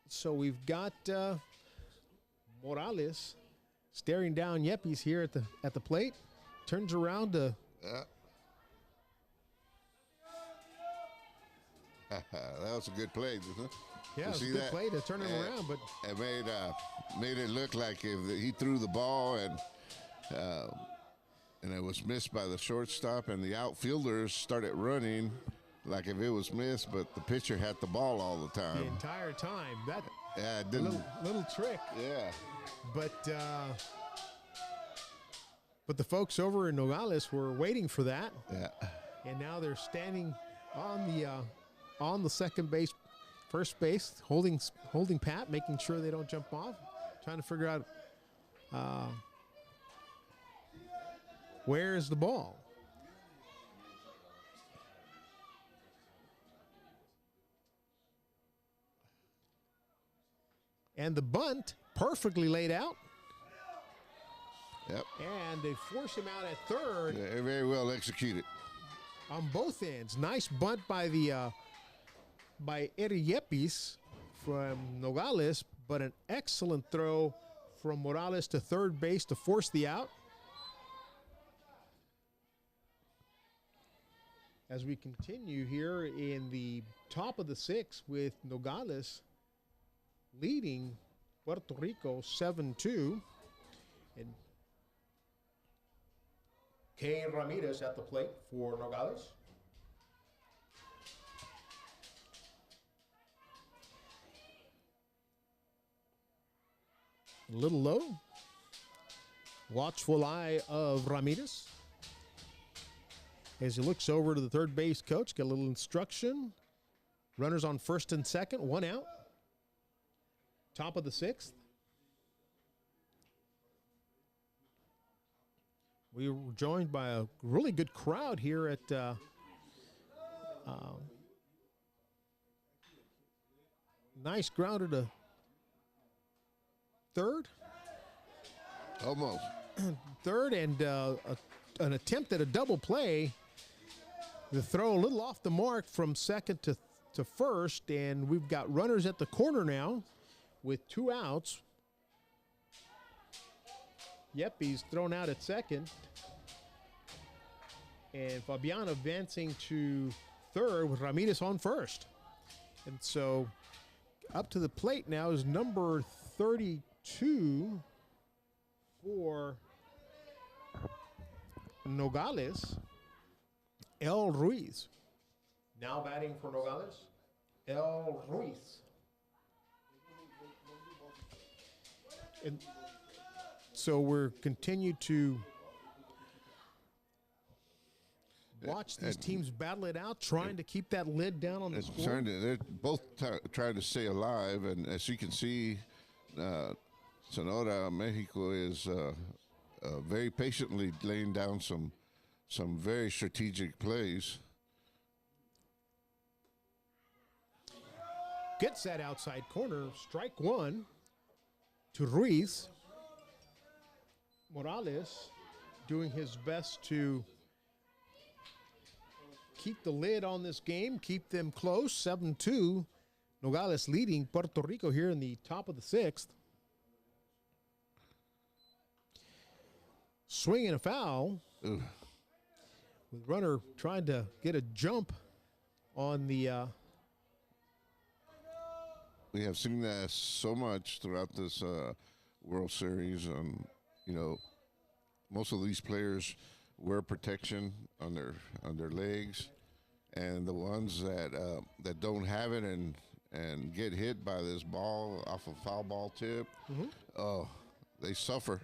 So we've got Morales staring down Yepes here at the plate. Turns around to that was a good play, isn't it? yeah, it was a good play to turn him around, but it made it look like if he threw the ball and it was missed by the shortstop, and the outfielders started running like if it was missed, but the pitcher had the ball all the time. the entire time. That It didn't. little trick. Yeah. But the folks over in Nogales were waiting for that. Yeah. And now they're standing on the second base, first base, holding pat, making sure they don't jump off, trying to figure out where is the ball. And the bunt perfectly laid out. Yep. And they force him out at third. Yeah, very well executed. On both ends. Nice bunt by Eddie Yepes from Nogales, but an excellent throw from Morales to third base to force the out. As we continue here in the top of the sixth with Nogales leading Puerto Rico 7-2. And Kay Ramirez at the plate for Nogales. a little low. Watchful eye of Ramirez as he looks over to the third base coach. Got a little instruction. Runners on first and second, one out. Top of the sixth. We were joined by a really good crowd here at nice grounder to third. Almost. Third, and an attempt at a double play. The throw a little off the mark from second to first, and we've got runners at the corner now with two outs. Yep, he's thrown out at second. And Fabian advancing to third with Ramirez on first. And so up to the plate now is number 32 for Nogales, El Ruiz. Now batting for Nogales, El Ruiz. And so we're continue to watch these teams battle it out, trying to keep that lid down on the score. They're both trying to stay alive, and as you can see, Sonora, Mexico is very patiently laying down some very strategic plays. Gets that outside corner, strike one to Ruiz. Morales doing his best to keep the lid on this game, keep them close, 7-2. Nogales leading Puerto Rico here in the top of the sixth. Swinging a foul. Ugh. With runner trying to get a jump on the... We have seen that so much throughout this World Series. You know, most of these players wear protection on their legs, and the ones that don't have it and get hit by this ball off a foul ball tip, they suffer.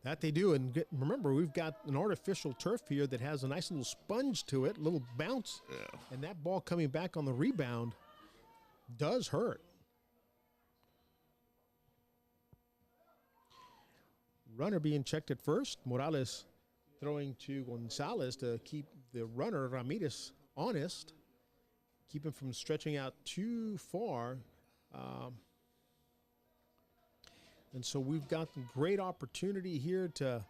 That they do, and remember, we've got an artificial turf here that has a nice little sponge to it, a little bounce, and that ball coming back on the rebound does hurt. Runner being checked at first. Morales throwing to Gonzalez to keep the runner, Ramirez, honest. Keep him from stretching out too far. And so we've got a great opportunity here to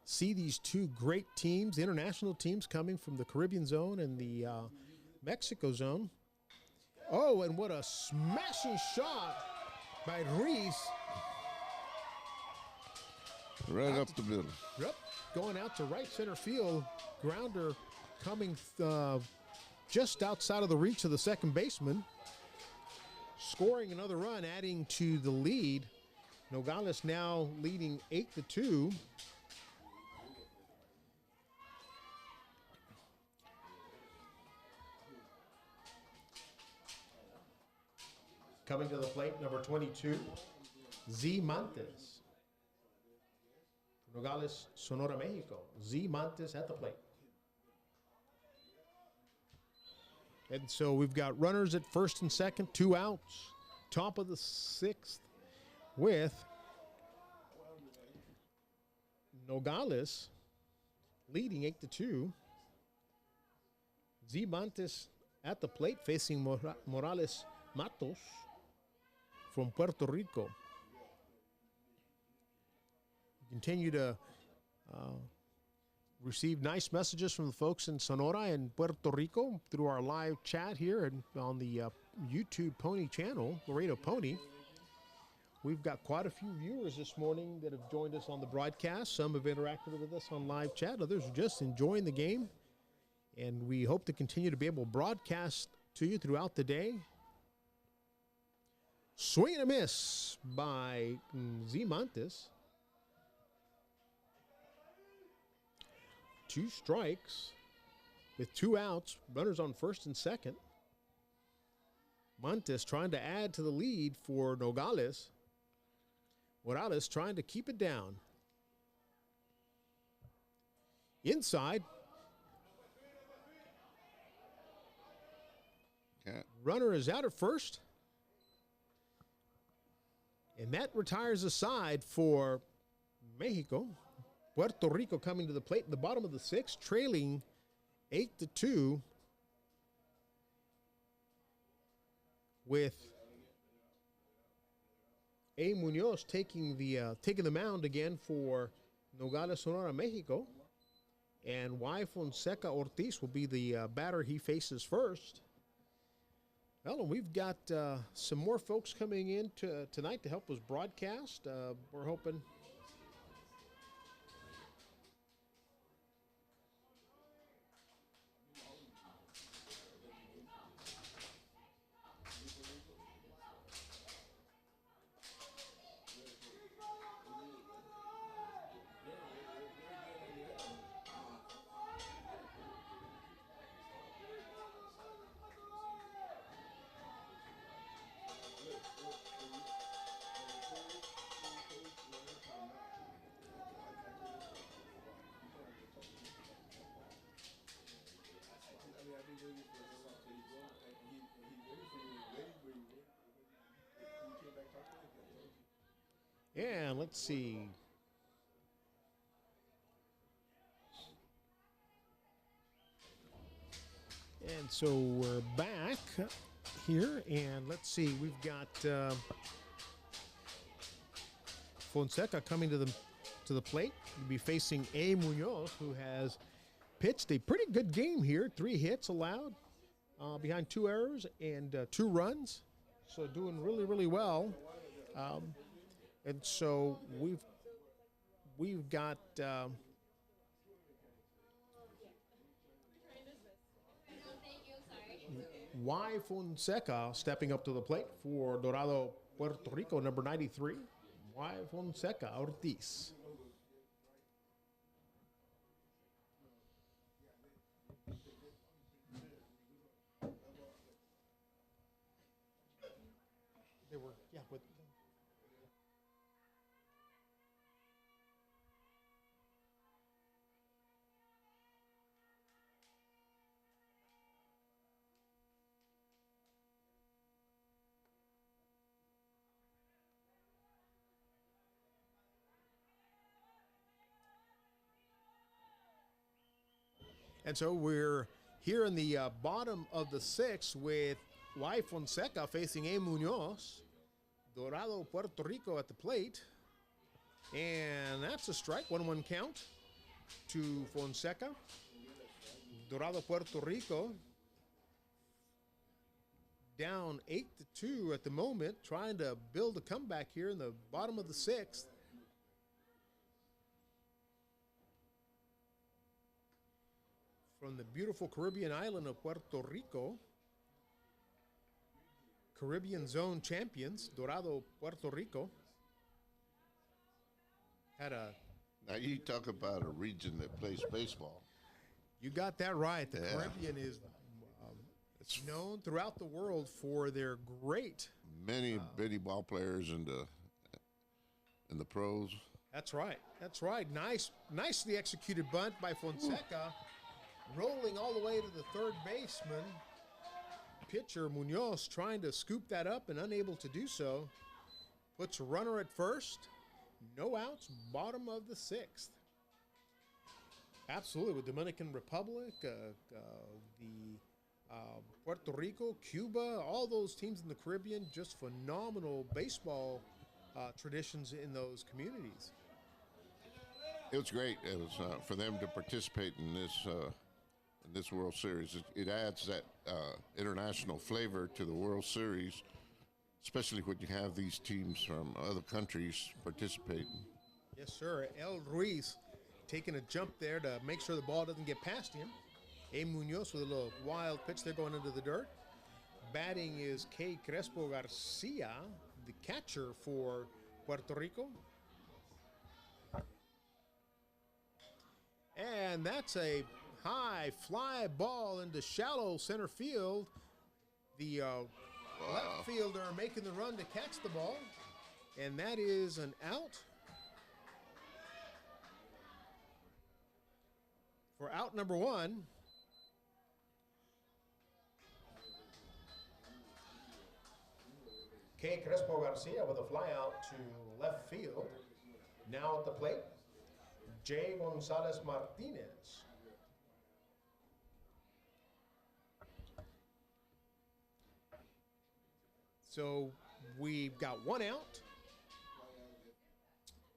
see these two great teams, international teams coming from the Caribbean zone and the Mexico zone. Oh, and what a smashing shot by Ruiz. Right up the middle. Yep, going out to right center field. Grounder coming just outside of the reach of the second baseman. Scoring another run, adding to the lead. Nogales now leading 8-2. Coming to the plate, number 22, Z Montes. Nogales, Sonora, Mexico. Z Montes at the plate. And so we've got runners at first and second, 2 outs. Top of the sixth with Nogales leading 8-2. Z Montes at the plate facing Morales Matos from Puerto Rico. Continue to receive nice messages from the folks in Sonora and Puerto Rico through our live chat here and on the YouTube Pony channel, Laredo Pony. We've got quite a few viewers this morning that have joined us on the broadcast. Some have interacted with us on live chat. Others are just enjoying the game. And we hope to continue to be able to broadcast to you throughout the day. Swing and a miss by Z Montes. 2 strikes with 2 outs, runners on first and second. Montes trying to add to the lead for Nogales. Morales trying to keep it down. Inside. Runner is out at first. And that retires a side for Mexico. Puerto Rico coming to the plate in the bottom of the sixth, trailing 8-2 with A. Munoz taking the mound again for Nogales, Sonora, Mexico. And Y. Fonseca Ortiz will be the batter he faces first. Well, and we've got some more folks coming in tonight to help us broadcast. We're hoping... And let's see. And so we're back here, and let's see. We've got Fonseca coming to the plate. He'll be facing A. Munoz, who has pitched a pretty good game here. 3 hits allowed behind 2 errors and 2 runs. So doing really, really well. And so we've got Y. Fonseca stepping up to the plate for Dorado, Puerto Rico, number 93. Y. Fonseca Ortiz. They were, yeah, with. And so we're here in the bottom of the 6th with Y. Fonseca facing A. Munoz. Dorado, Puerto Rico at the plate. And that's a strike, 1-1 count to Fonseca. Dorado, Puerto Rico down 8-2 at the moment, trying to build a comeback here in the bottom of the 6th. From the beautiful Caribbean island of Puerto Rico, Caribbean Zone champions, Dorado, Puerto Rico, had a... Now you talk about a region that plays baseball. You got that right. The Caribbean is it's known throughout the world for their great... Many ball players in the pros. That's right. That's right. Nicely executed bunt by Fonseca. Rolling all the way to the third baseman. Pitcher Munoz trying to scoop that up and unable to do so. Puts a runner at first. No outs, bottom of the 6th. Absolutely, with Dominican Republic, Puerto Rico, Cuba, all those teams in the Caribbean, just phenomenal baseball traditions in those communities. It was great. It was for them to participate in this World Series. It adds that international flavor to the World Series, especially when you have these teams from other countries participating. Yes, sir. El Ruiz taking a jump there to make sure the ball doesn't get past him. A. Munoz with a little wild pitch there going into the dirt. Batting is K. Crespo Garcia, the catcher for Puerto Rico. And that's a high fly ball into shallow center field. The left fielder making the run to catch the ball. And that is an out. For out number 1. K. Crespo Garcia with a fly out to left field. Now at the plate, J. Gonzalez Martinez. So we've got 1 out.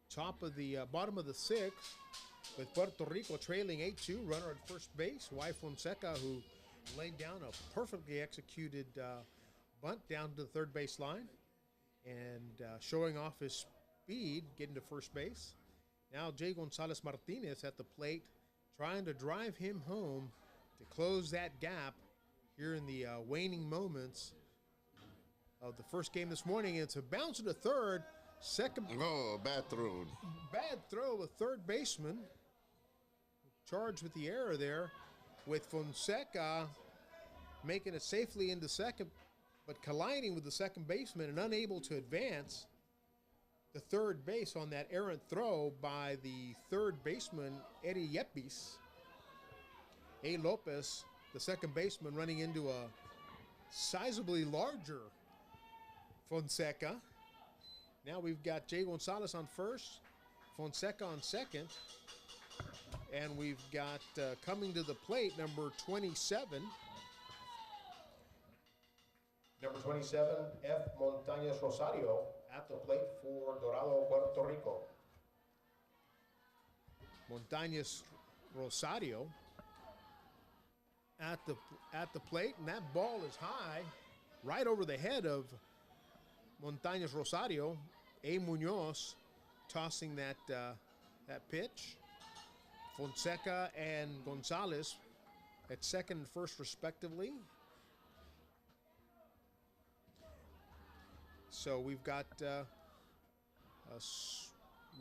Top of the bottom of the 6th with Puerto Rico trailing 8-2. Runner at first base, Y. Fonseca, who laid down a perfectly executed bunt down to the third base line and showing off his speed, getting to first base. Now J. Gonzalez Martinez at the plate, trying to drive him home to close that gap here in the waning moments of the first game this morning. It's a bounce to third. Second. Oh, bad throw. Bad throw of third baseman. Charged with the error there, with Fonseca making it safely into second, but colliding with the second baseman and unable to advance the third base on that errant throw by the third baseman, Eddie Yepes. A. Lopez, the second baseman, running into a sizably larger Fonseca. Now we've got Jay Gonzalez on first, Fonseca on second, and we've got coming to the plate number 27. Number 27, F. Montañez Rosario at the plate for Dorado, Puerto Rico. Montañez Rosario at the plate, and that ball is high, right over the head of Montañez Rosario. A. Munoz tossing that pitch. Fonseca and Gonzalez at second and first respectively. So we've got a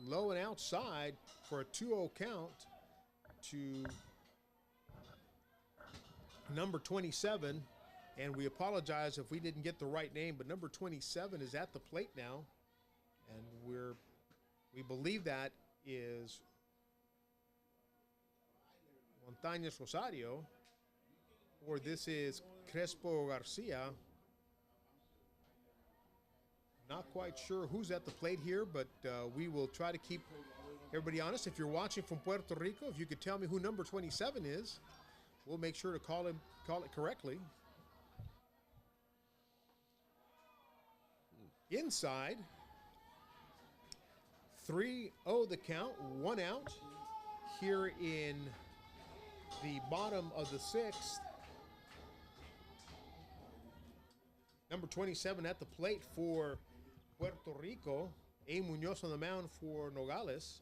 low and outside for a 2-0 count to number 27. And we apologize if we didn't get the right name, but number 27 is at the plate now. And we believe that is Montañez Rosario, or this is Crespo Garcia. Not quite sure who's at the plate here, but we will try to keep everybody honest. If you're watching from Puerto Rico, if you could tell me who number 27 is, we'll make sure to call it correctly. Inside, 3-0 the count, 1 out here in the bottom of the sixth. Number 27 at the plate for Puerto Rico. A. Munoz on the mound for Nogales.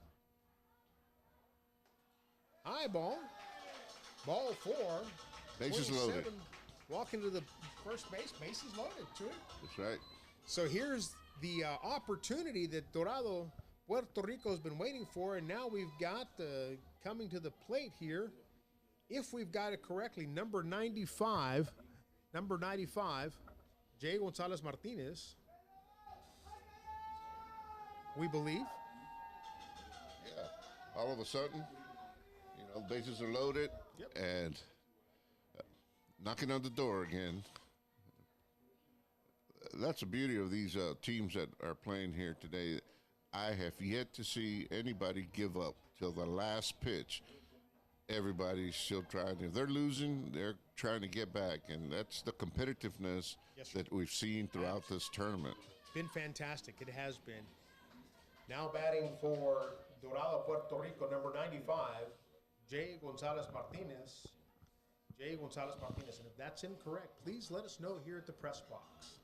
High ball. Ball 4. Bases loaded. Walking to the first base. Bases loaded, true. That's right. So here's the opportunity that Dorado, Puerto Rico has been waiting for, and now we've got coming to the plate here, if we've got it correctly, number 95, Jay Gonzalez Martinez, we believe. Yeah. All of a sudden, bases are loaded. Yep. And knocking on the door again. That's the beauty of these teams that are playing here today. I have yet to see anybody give up till the last pitch. Everybody's still trying. If they're losing, they're trying to get back, and that's the competitiveness that we've seen throughout this tournament. It's been fantastic. It has been. Now batting for Dorado, Puerto Rico, number 95, Jay Gonzalez Martinez. Jay Gonzalez Martinez. And if that's incorrect, please let us know here at the press box.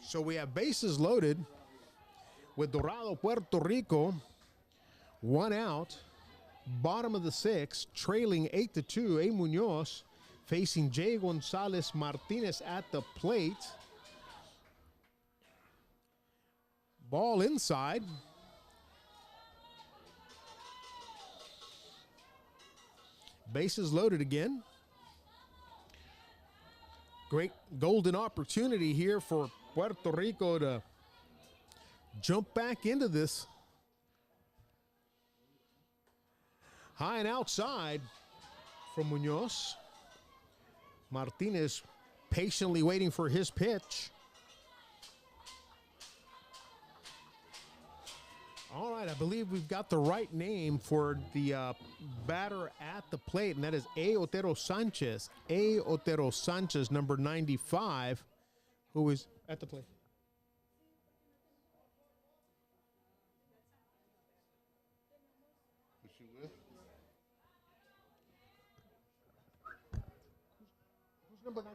So we have bases loaded with Dorado, Puerto Rico, 1 out, bottom of the sixth, trailing 8-2. A. Munoz facing Jay Gonzalez Martinez at the plate. Ball inside. Bases loaded again. Great golden opportunity here for Puerto Rico to jump back into this. High and outside from Munoz. Martinez patiently waiting for his pitch. All right, I believe we've got the right name for the batter at the plate, and that is A. Otero Sanchez. A. Otero Sanchez, number 95, who is at the plate. Who's she with? Who's number 9?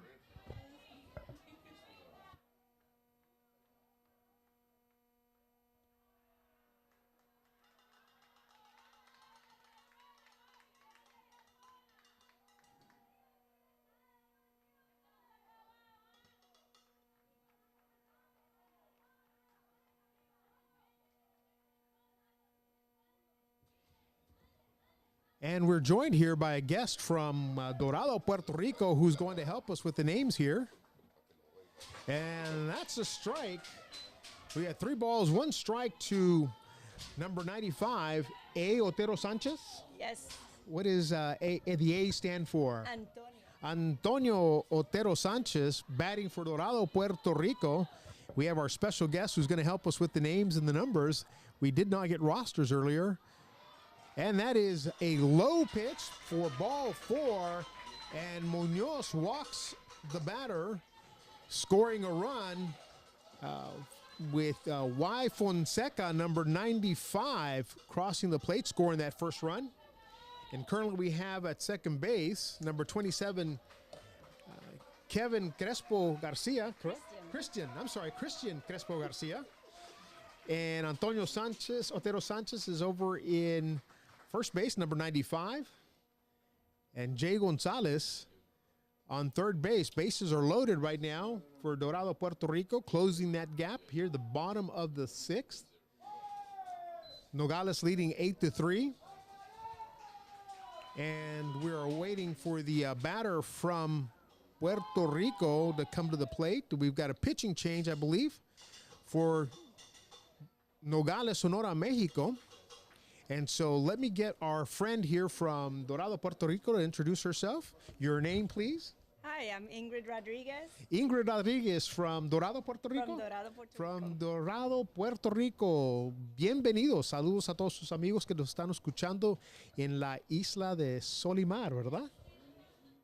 And we're joined here by a guest from Dorado, Puerto Rico, who's going to help us with the names here. And that's a strike. We had 3 balls, 1 strike to number 95, A. Otero Sanchez. Yes. What is the A stand for? Antonio. Antonio Otero Sanchez batting for Dorado, Puerto Rico. We have our special guest who's going to help us with the names and the numbers. We did not get rosters earlier. And that is a low pitch for ball 4. And Munoz walks the batter, scoring a run with Y. Fonseca, number 95, crossing the plate, scoring that first run. And currently we have at second base, number 27, Kevin Crespo Garcia, correct? Christian Crespo Garcia. And Antonio Sanchez, Otero Sanchez is over in first base, number 95. And Jay Gonzalez on third base. Bases are loaded right now for Dorado, Puerto Rico, closing that gap here, the bottom of the 6th. Nogales leading 8-3. And we are waiting for the batter from Puerto Rico to come to the plate. We've got a pitching change, I believe, for Nogales, Sonora, Mexico. And so let me get our friend here from Dorado, Puerto Rico to introduce herself. Your name, please. Hi, I'm Ingrid Rodriguez. Ingrid Rodriguez from Dorado, Puerto Rico. From Dorado, Puerto Rico. From Dorado, Puerto Rico. Bienvenidos. Saludos a todos sus amigos que nos están escuchando en la isla de Solimar, ¿verdad?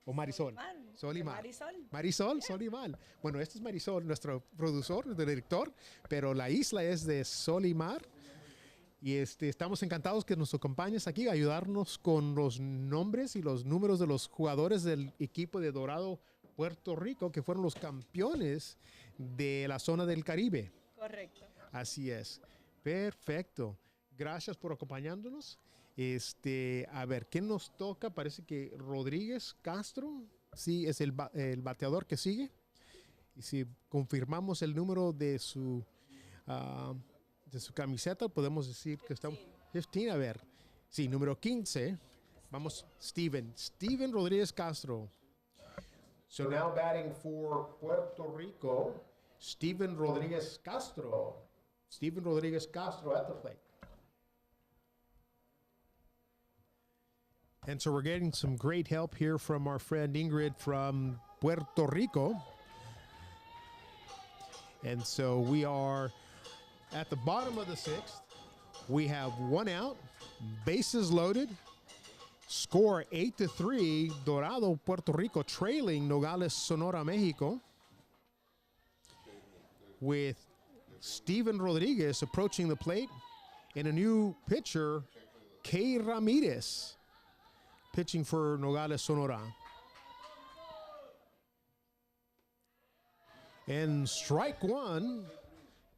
¿O Marisol? Solimar. Marisol. Marisol, Solimar. Bueno, este es Marisol, nuestro productor, nuestro director, pero la isla es de Solimar. Y estamos encantados que nos acompañes aquí a ayudarnos con los nombres y los números de los jugadores del equipo de Dorado, Puerto Rico, que fueron los campeones de la zona del Caribe. Correcto. Así es. Perfecto. Gracias por acompañándonos. A ver, ¿qué nos toca? Parece que Rodríguez Castro, sí, es el bateador que sigue. Y si confirmamos el número de su camiseta, podemos decir que estamos 15, a ver. Sí, número 15. Vamos, Steven Rodríguez Castro. So now batting for Puerto Rico, Steven Rodríguez Castro. Steven Rodríguez Castro at the plate. And so we're getting some great help here from our friend Ingrid from Puerto Rico. And so we are at the bottom of the 6th. We have one out, bases loaded. Score 8-3. Dorado, Puerto Rico trailing Nogales, Sonora, Mexico. With Steven Rodriguez approaching the plate and a new pitcher, K. Ramirez, pitching for Nogales, Sonora. And strike one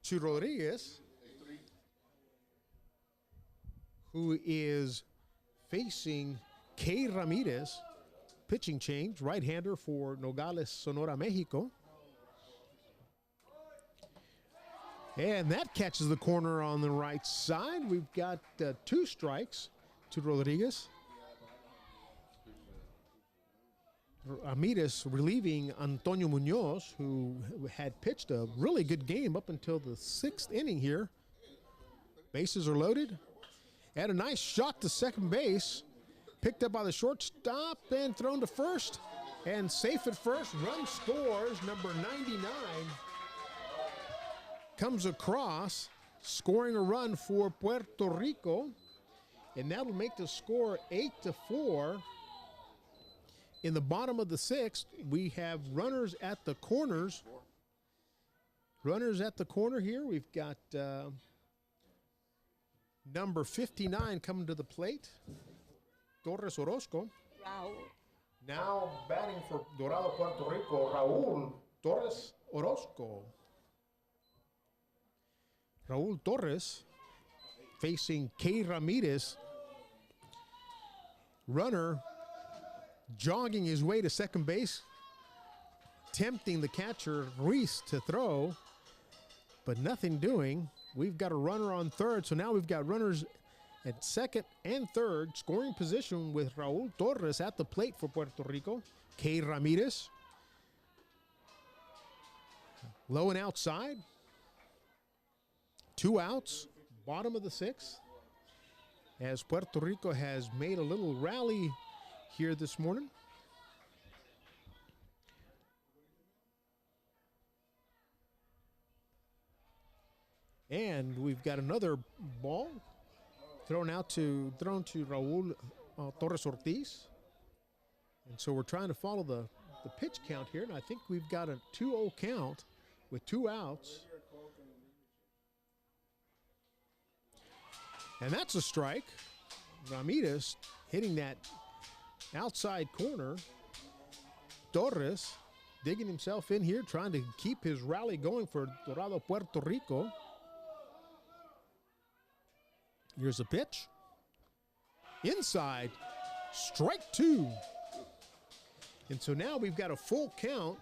to Rodriguez, who is facing K. Ramirez, pitching change, right-hander for Nogales, Sonora, Mexico. And that catches the corner on the right side. We've got 2 strikes to Rodriguez. Ramirez relieving Antonio Munoz, who had pitched a really good game up until the 6th inning here. Bases are loaded. And a nice shot to second base. Picked up by the shortstop and thrown to first. And safe at first. Run scores. Number 99 comes across, scoring a run for Puerto Rico. And that'll make the score 8-4. In the bottom of the 6th, we have runners at the corners. Runners at the corner here. We've got number 59 coming to the plate, Torres Orozco. Raul. now batting for Dorado, Puerto Rico, Raul Torres. Orozco. Raul Torres facing K. Ramirez. Runner jogging his way to second base, tempting the catcher Ruiz to throw, but nothing doing. We've got a runner on third, so now we've got runners at second and third, scoring position with Raul Torres at the plate for Puerto Rico. K. Ramirez. Low and outside. 2 outs, bottom of the 6th, as Puerto Rico has made a little rally here this morning. And we've got another ball thrown to Raul Torres Ortiz. And so we're trying to follow the pitch count here, and I think we've got a 2-0 count with 2 outs. And that's a strike. Ramirez hitting that outside corner. Torres digging himself in here, trying to keep his rally going for Dorado, Puerto Rico. Here's a pitch. Inside, strike 2. And so now we've got a full count,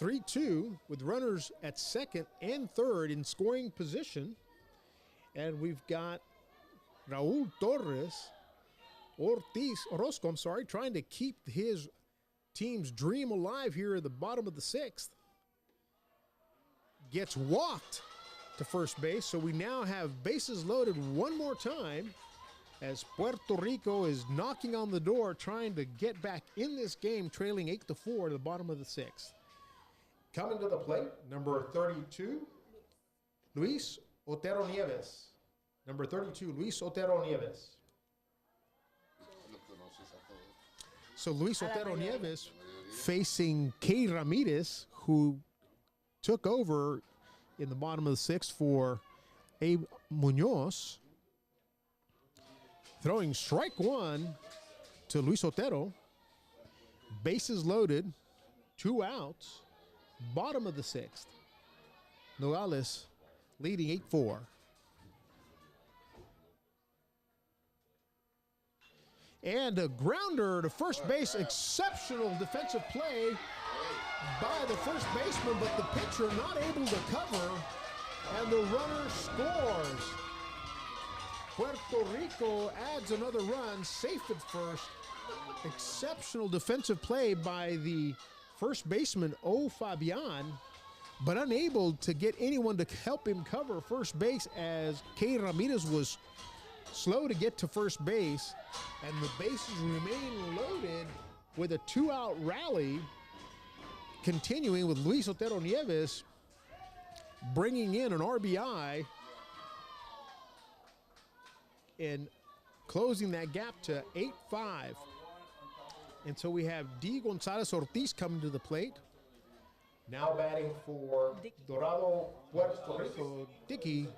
3-2, with runners at second and third in scoring position. And we've got Raul Torres, Orozco, trying to keep his team's dream alive here at the bottom of the 6th. Gets walked to first base, so we now have bases loaded one more time as Puerto Rico is knocking on the door, trying to get back in this game, trailing 8-4 at the bottom of the 6th. Coming to the plate, number 32, Luis Otero Nieves. Number 32, Luis Otero Nieves. So Luis Otero Nieves facing Kay Ramirez, who took over in the bottom of the 6th for Abe Munoz. Throwing strike 1 to Luis Otero. Bases loaded, 2 outs, bottom of the 6th. Nogales leading 8-4. And a grounder to first base. Exceptional defensive play by the first baseman, but the pitcher not able to cover, and the runner scores. Puerto Rico adds another run, safe at first. Exceptional defensive play by the first baseman, O. Fabian, but unable to get anyone to help him cover first base as Kay Ramirez was slow to get to first base, and the bases remain loaded with a 2-out rally, continuing with Luis Otero Nieves bringing in an RBI and closing that gap to 8-5. And so we have D. Gonzalez Ortiz coming to the plate. Now batting for Dorado, Puerto Rico, Dicky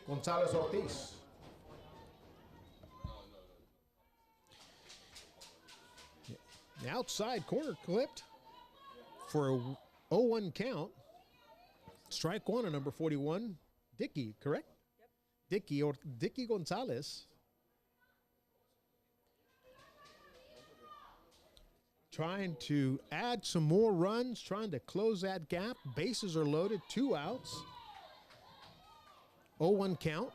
Gonzalez Ortiz. The outside corner clipped for a 0-1 count. Strike 1 on number 41, Dicky, correct? Yep. Dicky Gonzalez. Trying to add some more runs, trying to close that gap. Bases are loaded, 2 outs. 0-1 count.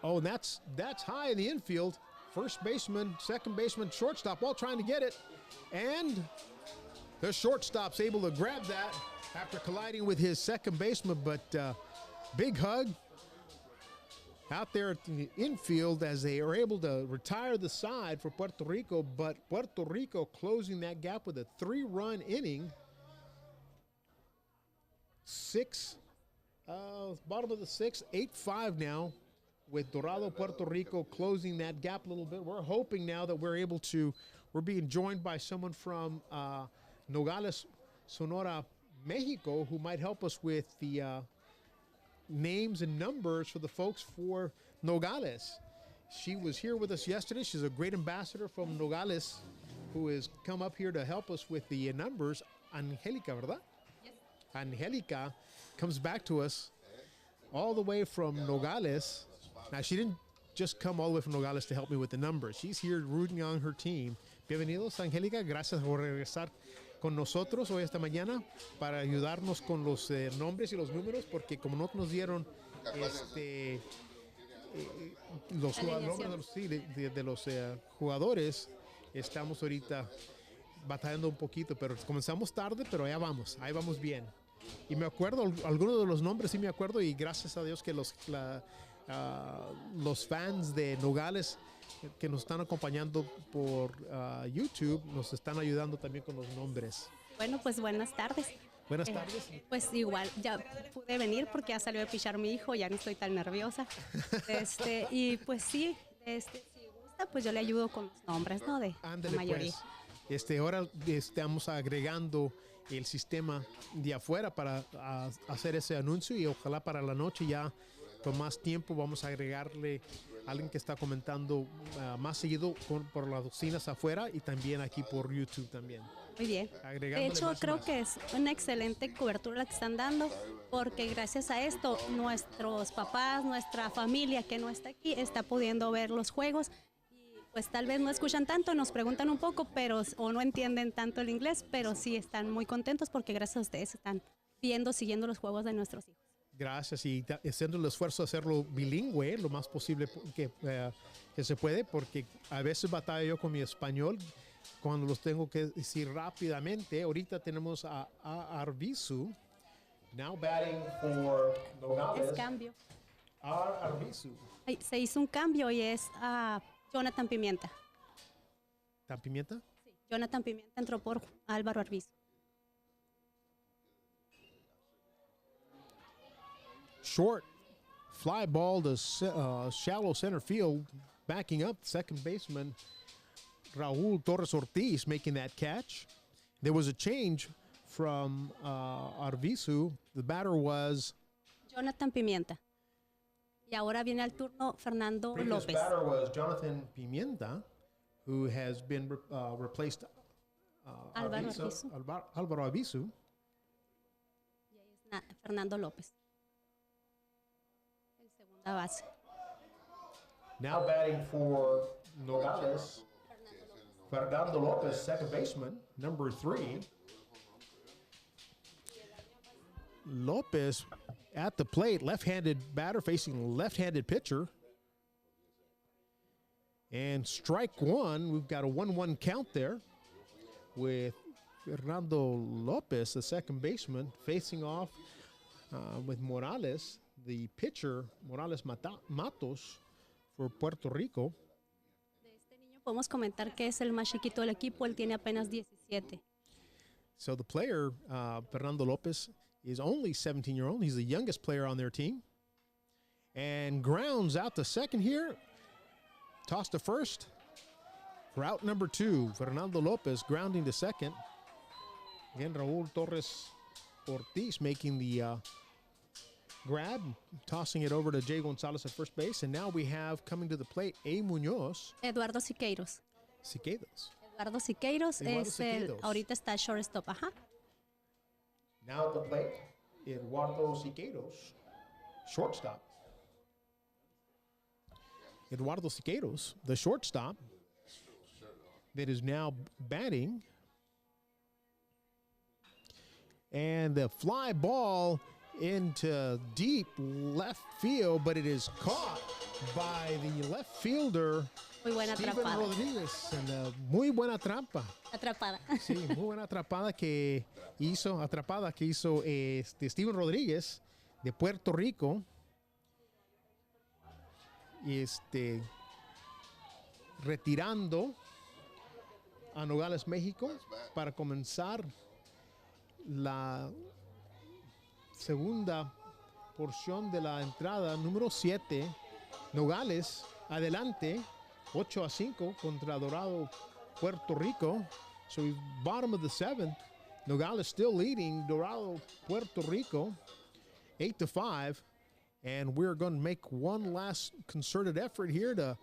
Oh, and that's high in the infield. First baseman, second baseman, shortstop, all trying to get it. And the shortstop's able to grab that after colliding with his second baseman, but big hug out there at the infield as they are able to retire the side for Puerto Rico, but Puerto Rico closing that gap with a 3-run inning. 6, bottom of the 6th, 8-5 now, with Dorado, Puerto Rico closing that gap a little bit. We're hoping now that we're being joined by someone from Nogales, Sonora, Mexico, who might help us with the names and numbers for the folks for Nogales. She was here with us yesterday. She's a great ambassador from Nogales who has come up here to help us with the numbers. Angelica, ¿verdad? Yes. Angelica comes back to us all the way from Nogales. Now, she didn't just come all the way from Nogales to help me with the numbers. She's here rooting on her team. Bienvenidos, Angélica. Gracias por regresar con nosotros hoy esta mañana para ayudarnos con los nombres y los números, porque como no nos dieron los nombres de los jugadores, estamos ahorita batallando un poquito, pero comenzamos tarde, pero ahí vamos bien. Y me acuerdo, algunos de los nombres sí me acuerdo, y gracias a Dios que los fans de Nogales que nos están acompañando por YouTube nos están ayudando también con los nombres. Bueno, pues buenas tardes. Buenas tardes. Pues igual, ya pude venir porque ya salió de pichar mi hijo, ya no estoy tan nerviosa. Y pues sí, si gusta, pues yo le ayudo con los nombres, ¿no? De la Ándale, mayoría. pues. Ahora estamos agregando el sistema de afuera para hacer ese anuncio y ojalá para la noche ya con más tiempo vamos a agregarle a alguien que está comentando más seguido por las bocinas afuera y también aquí por YouTube también. Muy bien. De Agregándole hecho, más y creo más. que es una excelente cobertura la que están dando, porque gracias a esto, nuestros papás, nuestra familia que no está aquí, está pudiendo ver los juegos. Y pues tal vez no escuchan tanto, nos preguntan un poco, o no entienden tanto el inglés, pero sí están muy contentos porque gracias a ustedes están siguiendo los juegos de nuestros hijos. Gracias y haciendo el esfuerzo de hacerlo bilingüe lo más posible que se puede, porque a veces batallo yo con mi español cuando los tengo que decir rápidamente. Ahorita tenemos a Arvizu. Now Batting for Nogales, Es cambio. Arvizu. Ay, se hizo un cambio y es a Jonathan Pimienta. ¿Tan pimienta? Jonathan Pimienta entró por Álvaro Arbizu. Short fly ball to shallow center field, backing up second baseman Raúl Torres Ortiz making that catch. There was a change from Arvizu. The batter was Jonathan Pimienta. Y ahora viene al turno Fernando Previous López. batter was Jonathan Pimienta, who has been replaced Álvaro Arvizu. Arbizu. Álvaro Arvizu. Fernando López. En segunda base. Now batting for Nogales, Fernando Lopez, second baseman, number 3. Lopez at the plate, left-handed batter facing left-handed pitcher. And strike one, we've got a 1-1 count there with Fernando Lopez, the second baseman, facing off with Morales, the pitcher, Morales Matos for Puerto Rico. De este niño podemos comentar que es el más chiquito del equipo, él tiene apenas 17. So the player, Fernando Lopez, is only 17-year-old. He's the youngest player on their team. And grounds out to second here. Toss to first. For out number 2, Fernando Lopez grounding to second. Again, Raúl Torres Ortiz making the grab, tossing it over to Jay Gonzalez at first base. And now we have coming to the plate, A. Muñoz. Eduardo Siqueiros. Siqueiros. Eduardo Siqueiros Eduardo es Siqueiros. ahorita está shortstop, ajá. Now at the plate, Eduardo Siqueiros, shortstop. Eduardo Siqueiros, the shortstop, that is now batting. And the fly ball into deep left field, but it is caught by the left fielder, Muy buena Steven atrapada. Rodríguez. And muy buena trampa. Atrapada. Sí, muy buena atrapada que hizo Steven Rodríguez de Puerto Rico. Y retirando a Nogales, México, para comenzar la segunda porción de la entrada número 7. Nogales adelante 8-5 contra Dorado, Puerto Rico. So bottom of the 7th, Nogales still leading Dorado, Puerto Rico 8-5. And we're going to make one last concerted effort here to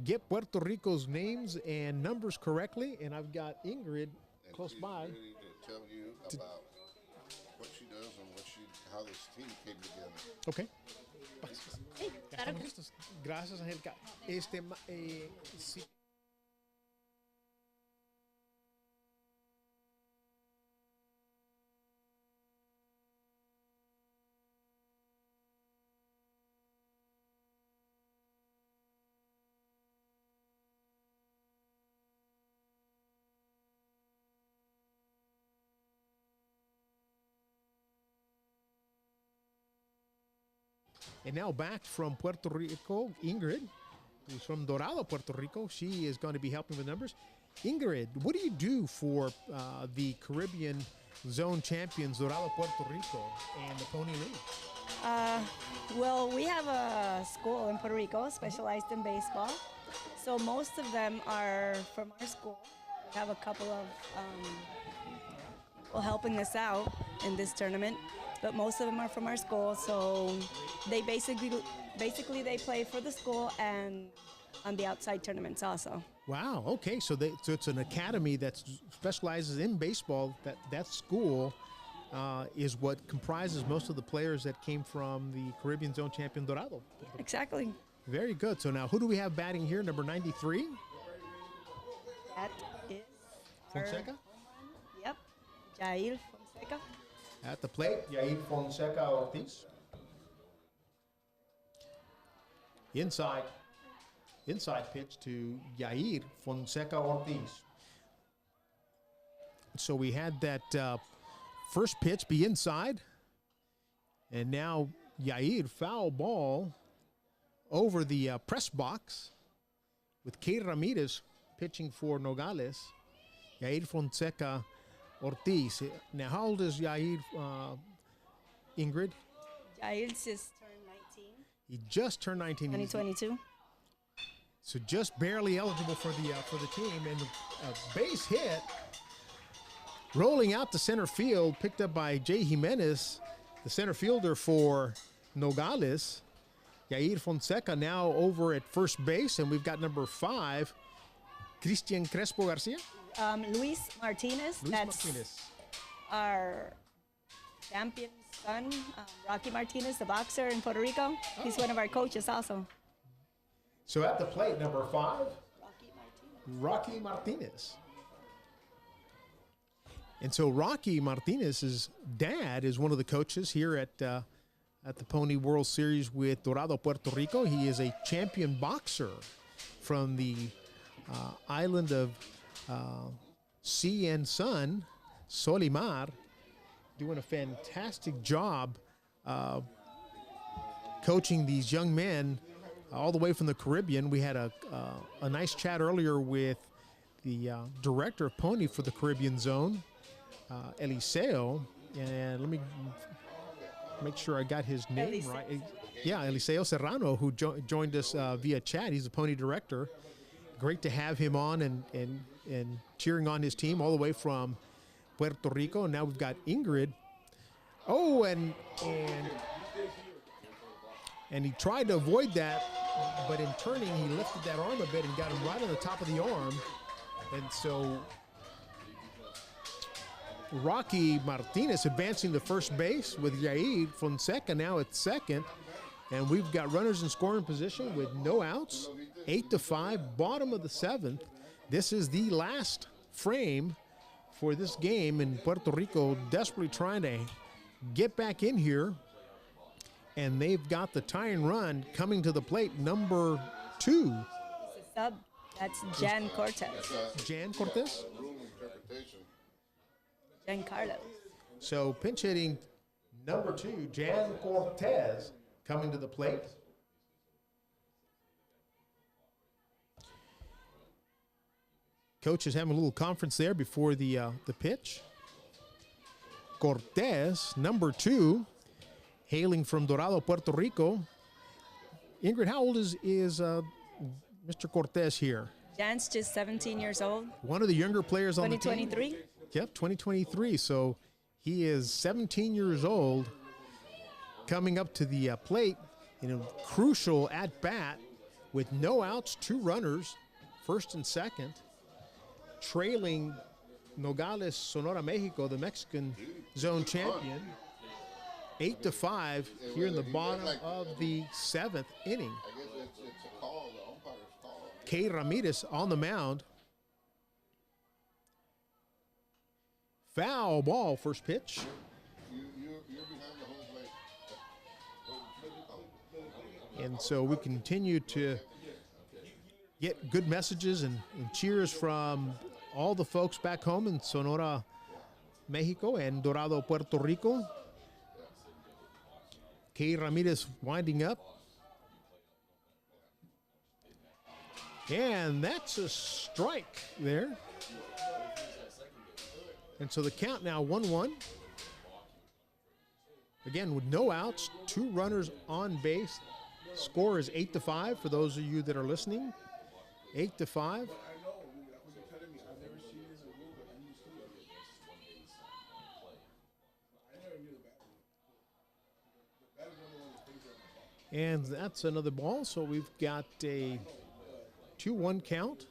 get Puerto Rico's names and numbers correctly. And I've got Ingrid close by. Ready to tell you about what she does and how this team came together. Okay. Sí, claro que sí. Gracias, Angélica. Sí. And now back from Puerto Rico, Ingrid, who's from Dorado, Puerto Rico. She is going to be helping with numbers. Ingrid, what do you do for the Caribbean zone champions, Dorado, Puerto Rico, and the Pony League? Well, we have a school in Puerto Rico specialized in baseball. So most of them are from our school. We have a couple of people helping us out in this tournament, but most of them are from our school. So they basically they play for the school and on the outside tournaments also. Wow. Okay. So it's an academy that specializes in baseball. That school is what comprises most of the players that came from the Caribbean Zone champion Dorado. Exactly. Very good. So now, who do we have batting here? Number 93. That is Fonseca. Yep. Jair Fonseca. At the plate, Yair Fonseca Ortiz. inside pitch to Yair Fonseca Ortiz. So we had that first pitch be inside, and now Yair foul ball over the press box with Kay Ramirez pitching for Nogales. Yair Fonseca Ortiz. Now, how old is Yair, Ingrid? Jair just turned 19. He just turned 19. 2022. So just barely eligible for the team, and a base hit rolling out to center field, picked up by Jay Jimenez, the center fielder for Nogales. Yair Fonseca now over at first base, and we've got number 5, Christian Crespo Garcia. Luis Martinez. That's Martinez. our champion's son, Rocky Martinez, the boxer in Puerto Rico. He's one of our coaches also. So at the plate, number 5, Rocky Martinez. Rocky Martinez. And so Rocky Martinez's dad is one of the coaches here at the Pony World Series with Dorado, Puerto Rico. He is a champion boxer from the island of Sea and Sun, Solimar, doing a fantastic job coaching these young men all the way from the Caribbean. We had a nice chat earlier with the director of Pony for the Caribbean Zone, Eliseo, and let me make sure I got his name Eliseo. right. Yeah, Eliseo Serrano, who joined us via chat. He's the Pony director. Great to have him on and cheering on his team all the way from Puerto Rico. And now we've got Ingrid. Oh, and he tried to avoid that, but in turning, he lifted that arm a bit and got him right on the top of the arm. And so Rocky Martinez advancing to first base with Yair Fonseca now at second. And we've got runners in scoring position with no outs. 8-5, bottom of the 7th. This is the last frame for this game, and Puerto Rico desperately trying to get back in here. And they've got the tying run coming to the plate, number 2. He's a sub. That's Jan Cortez. Jan Cortez. Jan Carlos. So pinch hitting number 2, Jan Cortez, coming to the plate. coach is having a little conference there before the pitch. Cortez, number 2, hailing from Dorado, Puerto Rico. Ingrid, how old is Mr. Cortez here? Jan's just 17 years old. One of the younger players on the team. 2023. Yep, 2023. So he is 17 years old, coming up to the plate in a crucial at-bat with no outs, 2 runners, first and second, trailing Nogales, Sonora, Mexico, the Mexican zone champion, 8-5 here in the bottom of the 7th inning. I guess it's a call, the umpire's call. Kay Ramirez on the mound. Foul ball, first pitch. You're behind the home plate. And so we continue to get good messages and cheers from all the folks back home in Sonora, Mexico, and Dorado, Puerto Rico. Kay Ramirez winding up. And that's a strike there. And so the count now 1-1. Again, with no outs, 2 runners on base. Score is 8-5 for those of you that are listening. 8-5. And that's another ball. So we've got a 2-1 count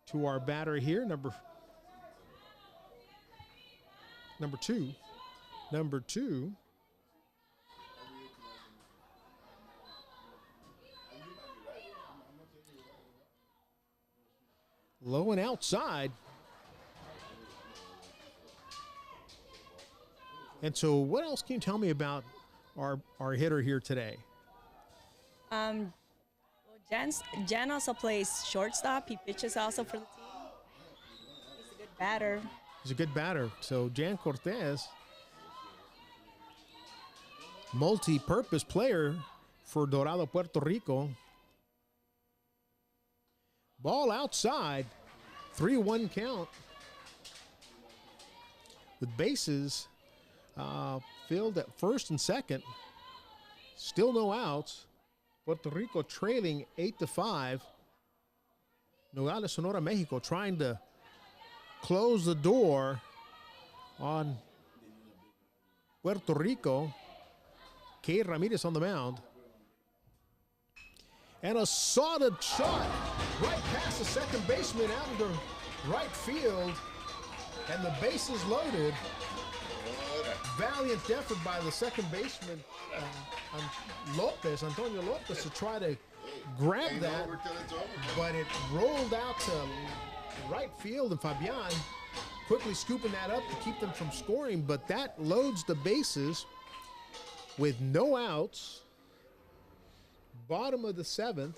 to our batter here, number 2. Number 2. Low and outside. And so what else can you tell me about our hitter here today? Well, Jan also plays shortstop. He pitches also for the team. He's a good batter. He's a good batter. So Jan Cortez, multi-purpose player for Dorado, Puerto Rico. Ball outside, 3-1 count. With bases filled at first and second. Still no outs. Puerto Rico trailing 8-5. Nogales, Sonora, Mexico trying to close the door on Puerto Rico. Kay Ramirez on the mound. And a solid shot right past the second baseman out into right field. And the bases loaded. Valiant effort by the second baseman, Antonio Lopez, to try to grab that. But it rolled out to right field, and Fabian quickly scooping that up to keep them from scoring. But that loads the bases with no outs. Bottom of the 7th,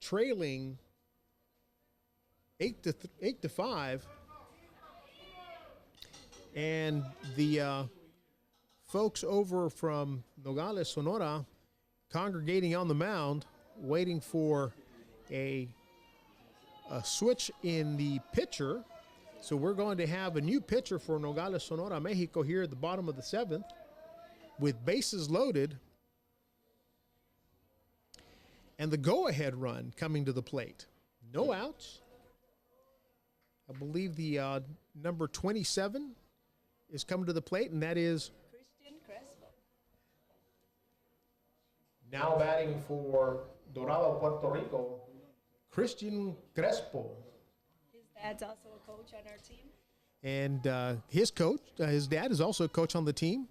trailing 8-5. And the folks over from Nogales, Sonora, congregating on the mound, waiting for a switch in the pitcher. So we're going to have a new pitcher for Nogales, Sonora, Mexico here at the bottom of the 7th with bases loaded. And the go-ahead run coming to the plate. No outs. I believe the number 27 is coming to the plate, and that is Christian Crespo. Now batting for Dorado, Puerto Rico, Christian Crespo. His dad's also a coach on our team. And his coach, his dad is also a coach on the team.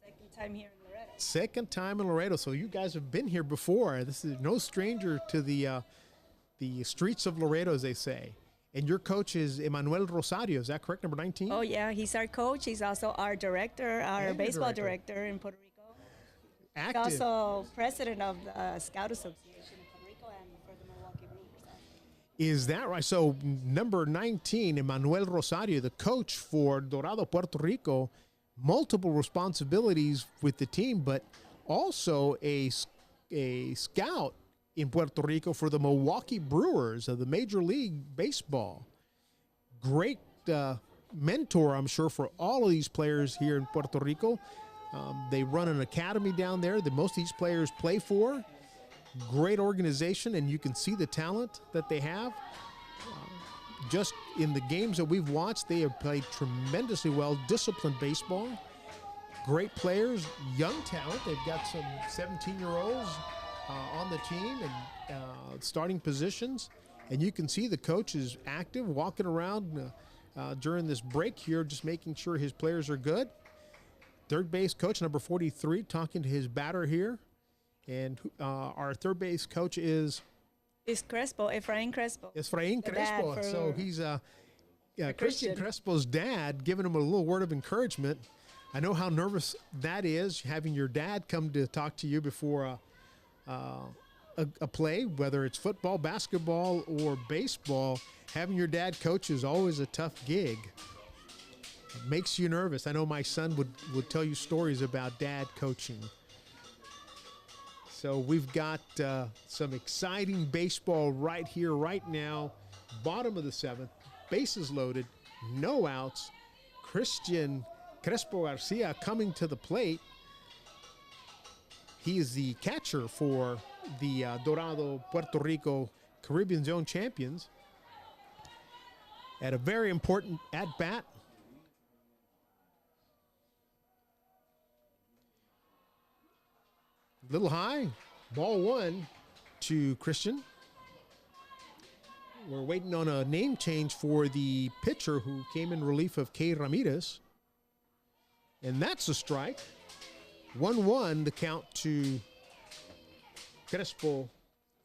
Second time here in Laredo. Second time in Laredo. So you guys have been here before. This is no stranger to the streets of Laredo, as they say. And your coach is Emmanuel Rosario. Is that correct, number 19? Oh, yeah. He's our coach. He's also our director, our baseball director in Puerto Rico. Active. He's also president of the Scout Association in Puerto Rico and for the Milwaukee Brewers. Is that right? So number 19, Emmanuel Rosario, the coach for Dorado, Puerto Rico, multiple responsibilities with the team, but also a scout in Puerto Rico for the Milwaukee Brewers of the Major League Baseball. Great mentor, I'm sure, for all of these players here in Puerto Rico. They run an academy down there that most of these players play for. Great organization, and you can see the talent that they have. Just in the games that we've watched, they have played tremendously well, disciplined baseball. Great players, young talent. They've got some 17-year-olds on the team and starting positions. And you can see the coach is active, walking around during this break here, just making sure his players are good. Third base coach, number 43, talking to his batter here. And our third base coach is Crespo, Efrain Crespo. Efrain Crespo. So he's Christian Crespo's dad, giving him a little word of encouragement. I know how nervous that is, having your dad come to talk to you before a play, whether it's football, basketball, or baseball. Having your dad coach is always a tough gig. It makes you nervous. I know my son would tell you stories about dad coaching. So we've got some exciting baseball right here, right now. Bottom of the 7th. bases loaded, no outs. Christian Crespo Garcia coming to the plate. He is the catcher for the Dorado, Puerto Rico Caribbean Zone champions. At a very important at-bat. Little high, ball one to Christian. We're waiting on a name change for the pitcher who came in relief of Kay Ramirez. And that's a strike. 1-1 the count to Crespo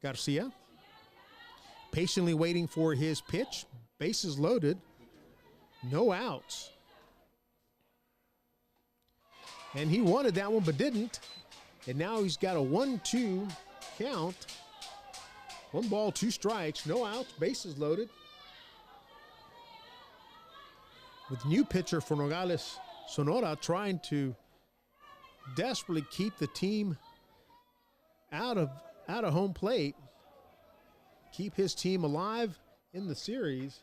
Garcia. Patiently waiting for his pitch. Bases loaded. No outs. And he wanted that one but didn't. And now he's got a 1-2 count. 1 ball, 2 strikes, no outs, bases loaded. With new pitcher for Nogales, Sonora, trying to desperately keep the team out of home plate, keep his team alive in the series.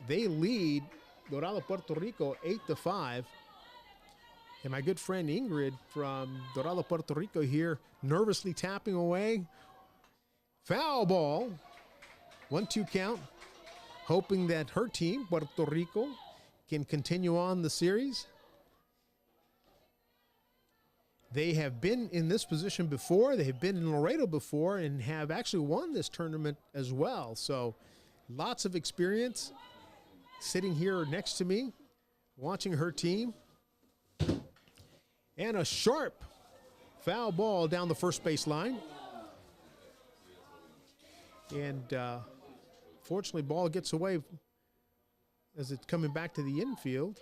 They lead Dorado, Puerto Rico 8-5. And my good friend Ingrid from Dorado, Puerto Rico here, nervously tapping away. Foul ball, 1-2 count, hoping that her team, Puerto Rico, can continue on the series. They have been in this position before. They have been in Laredo before and have actually won this tournament as well. So lots of experience. Sitting here next to me, watching her team. And a sharp foul ball down the first base line. And fortunately, ball gets away as it's coming back to the infield.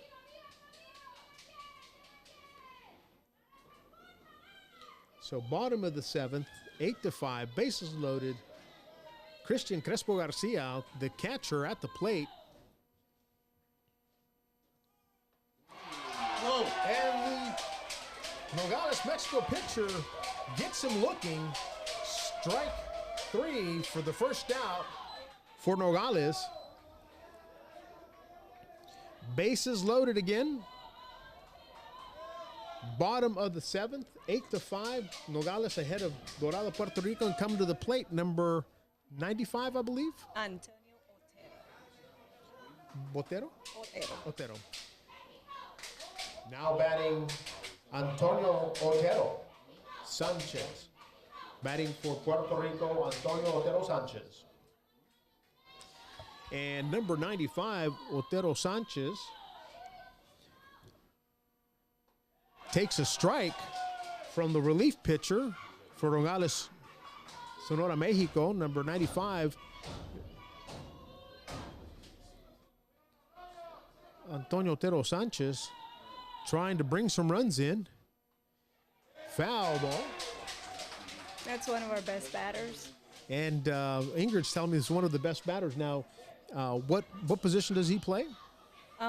So bottom of the 7th, 8-5, bases loaded. Christian Crespo Garcia, the catcher at the plate. Whoa, and the Nogales, Mexico pitcher gets him looking. Strike 3 for the first out for Nogales. Bases loaded again. Bottom of the 7th, 8-5. Nogales ahead of Dorado, Puerto Rico, and coming to the plate, number 95, I believe. Antonio Potero? Otero. Now batting Antonio Otero Sanchez. Batting for Puerto Rico, Antonio Otero Sanchez. And number 95, Otero Sanchez, takes a strike from the relief pitcher for Nogales, Sonora, Mexico, number 95, Antonio Otero Sanchez, trying to bring some runs in. Foul ball. That's one of our best batters. And Ingrid's telling me he's one of the best batters. Now, what position does he play?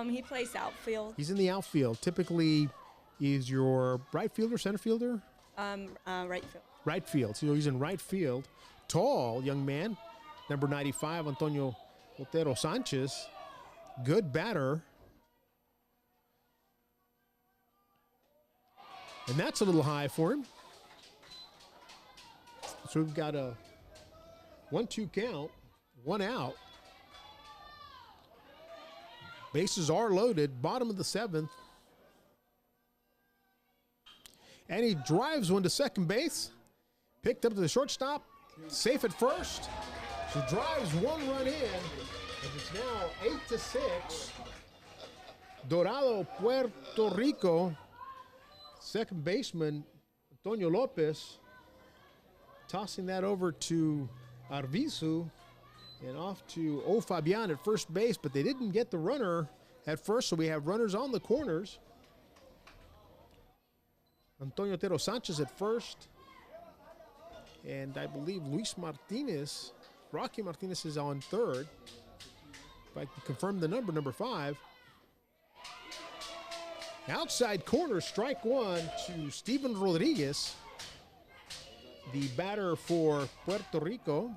He plays outfield. He's in the outfield. Typically, he's your right fielder, center fielder? Right field. Right field. So he's in right field. Tall young man, number 95, Antonio Otero Sanchez. Good batter. And that's a little high for him. So we've got a 1-2 count, 1 out. Bases are loaded, bottom of the 7th. And he drives one to second base. Picked up to the shortstop. Safe at first. He drives 1 run in. And it's now 8-6. Dorado, Puerto Rico. Second baseman, Antonio Lopez, tossing that over to Arvizu and off to O. Fabian at first base, but they didn't get the runner at first, so we have runners on the corners. Antonio Otero Sanchez at first, and I believe Luis Martinez, Rocky Martinez is on third. If I can confirm the number 5. Outside corner, strike 1 to Steven Rodriguez, the batter for Puerto Rico.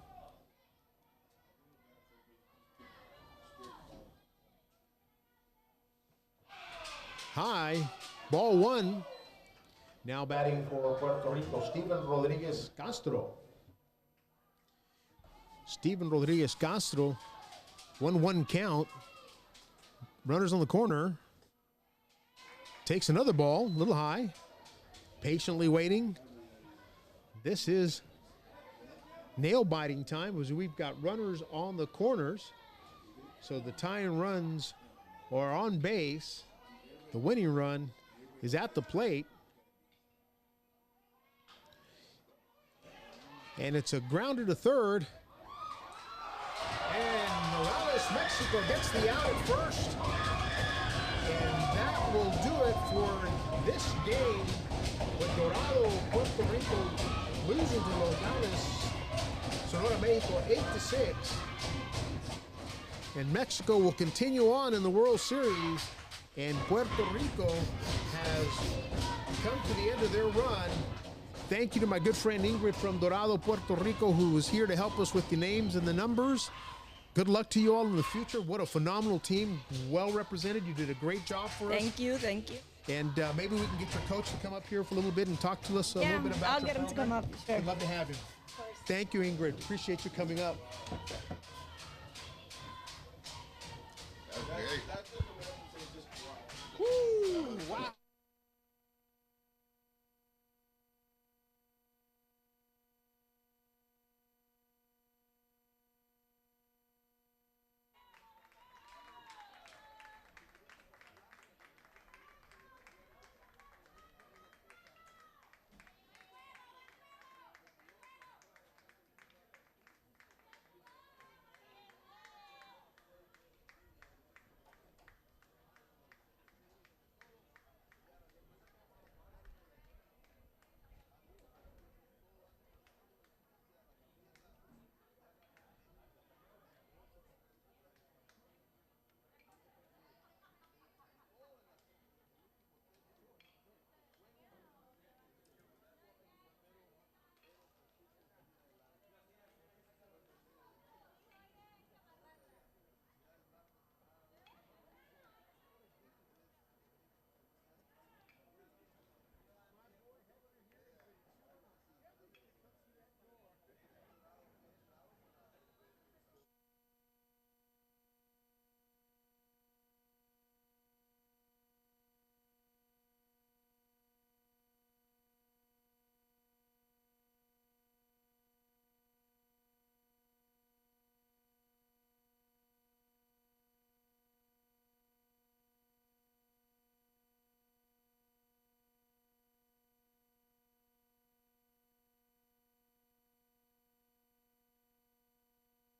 high. Ball one. Now Batting for Puerto Rico, Steven Rodriguez Castro. Steven Rodriguez Castro. 1-1 count. Runners on the corner. Takes another ball, a little high. Patiently waiting. This is nail-biting time as we've got runners on the corners. So the tying runs are on base. The winning run is at the plate. And it's a grounder to third. And Nogales, Mexico gets the out at first. And that will do it for this game with Dorado, Puerto Rico losing to Nogales, Sonora, Mexico 8-6. And Mexico will continue on in the World Series. And Puerto Rico has come to the end of their run. Thank you to my good friend Ingrid from Dorado, Puerto Rico, who was here to help us with the names and the numbers. Good luck to you all in the future. What a phenomenal team. Well represented. You did a great job for us. Thank you, thank you. And maybe we can get your coach to come up here for a little bit and talk to us a little bit about I'll your get him to come program. up. Sure. I'd love to have him. Thank you, Ingrid. Appreciate you coming up. Okay. Woo, wow.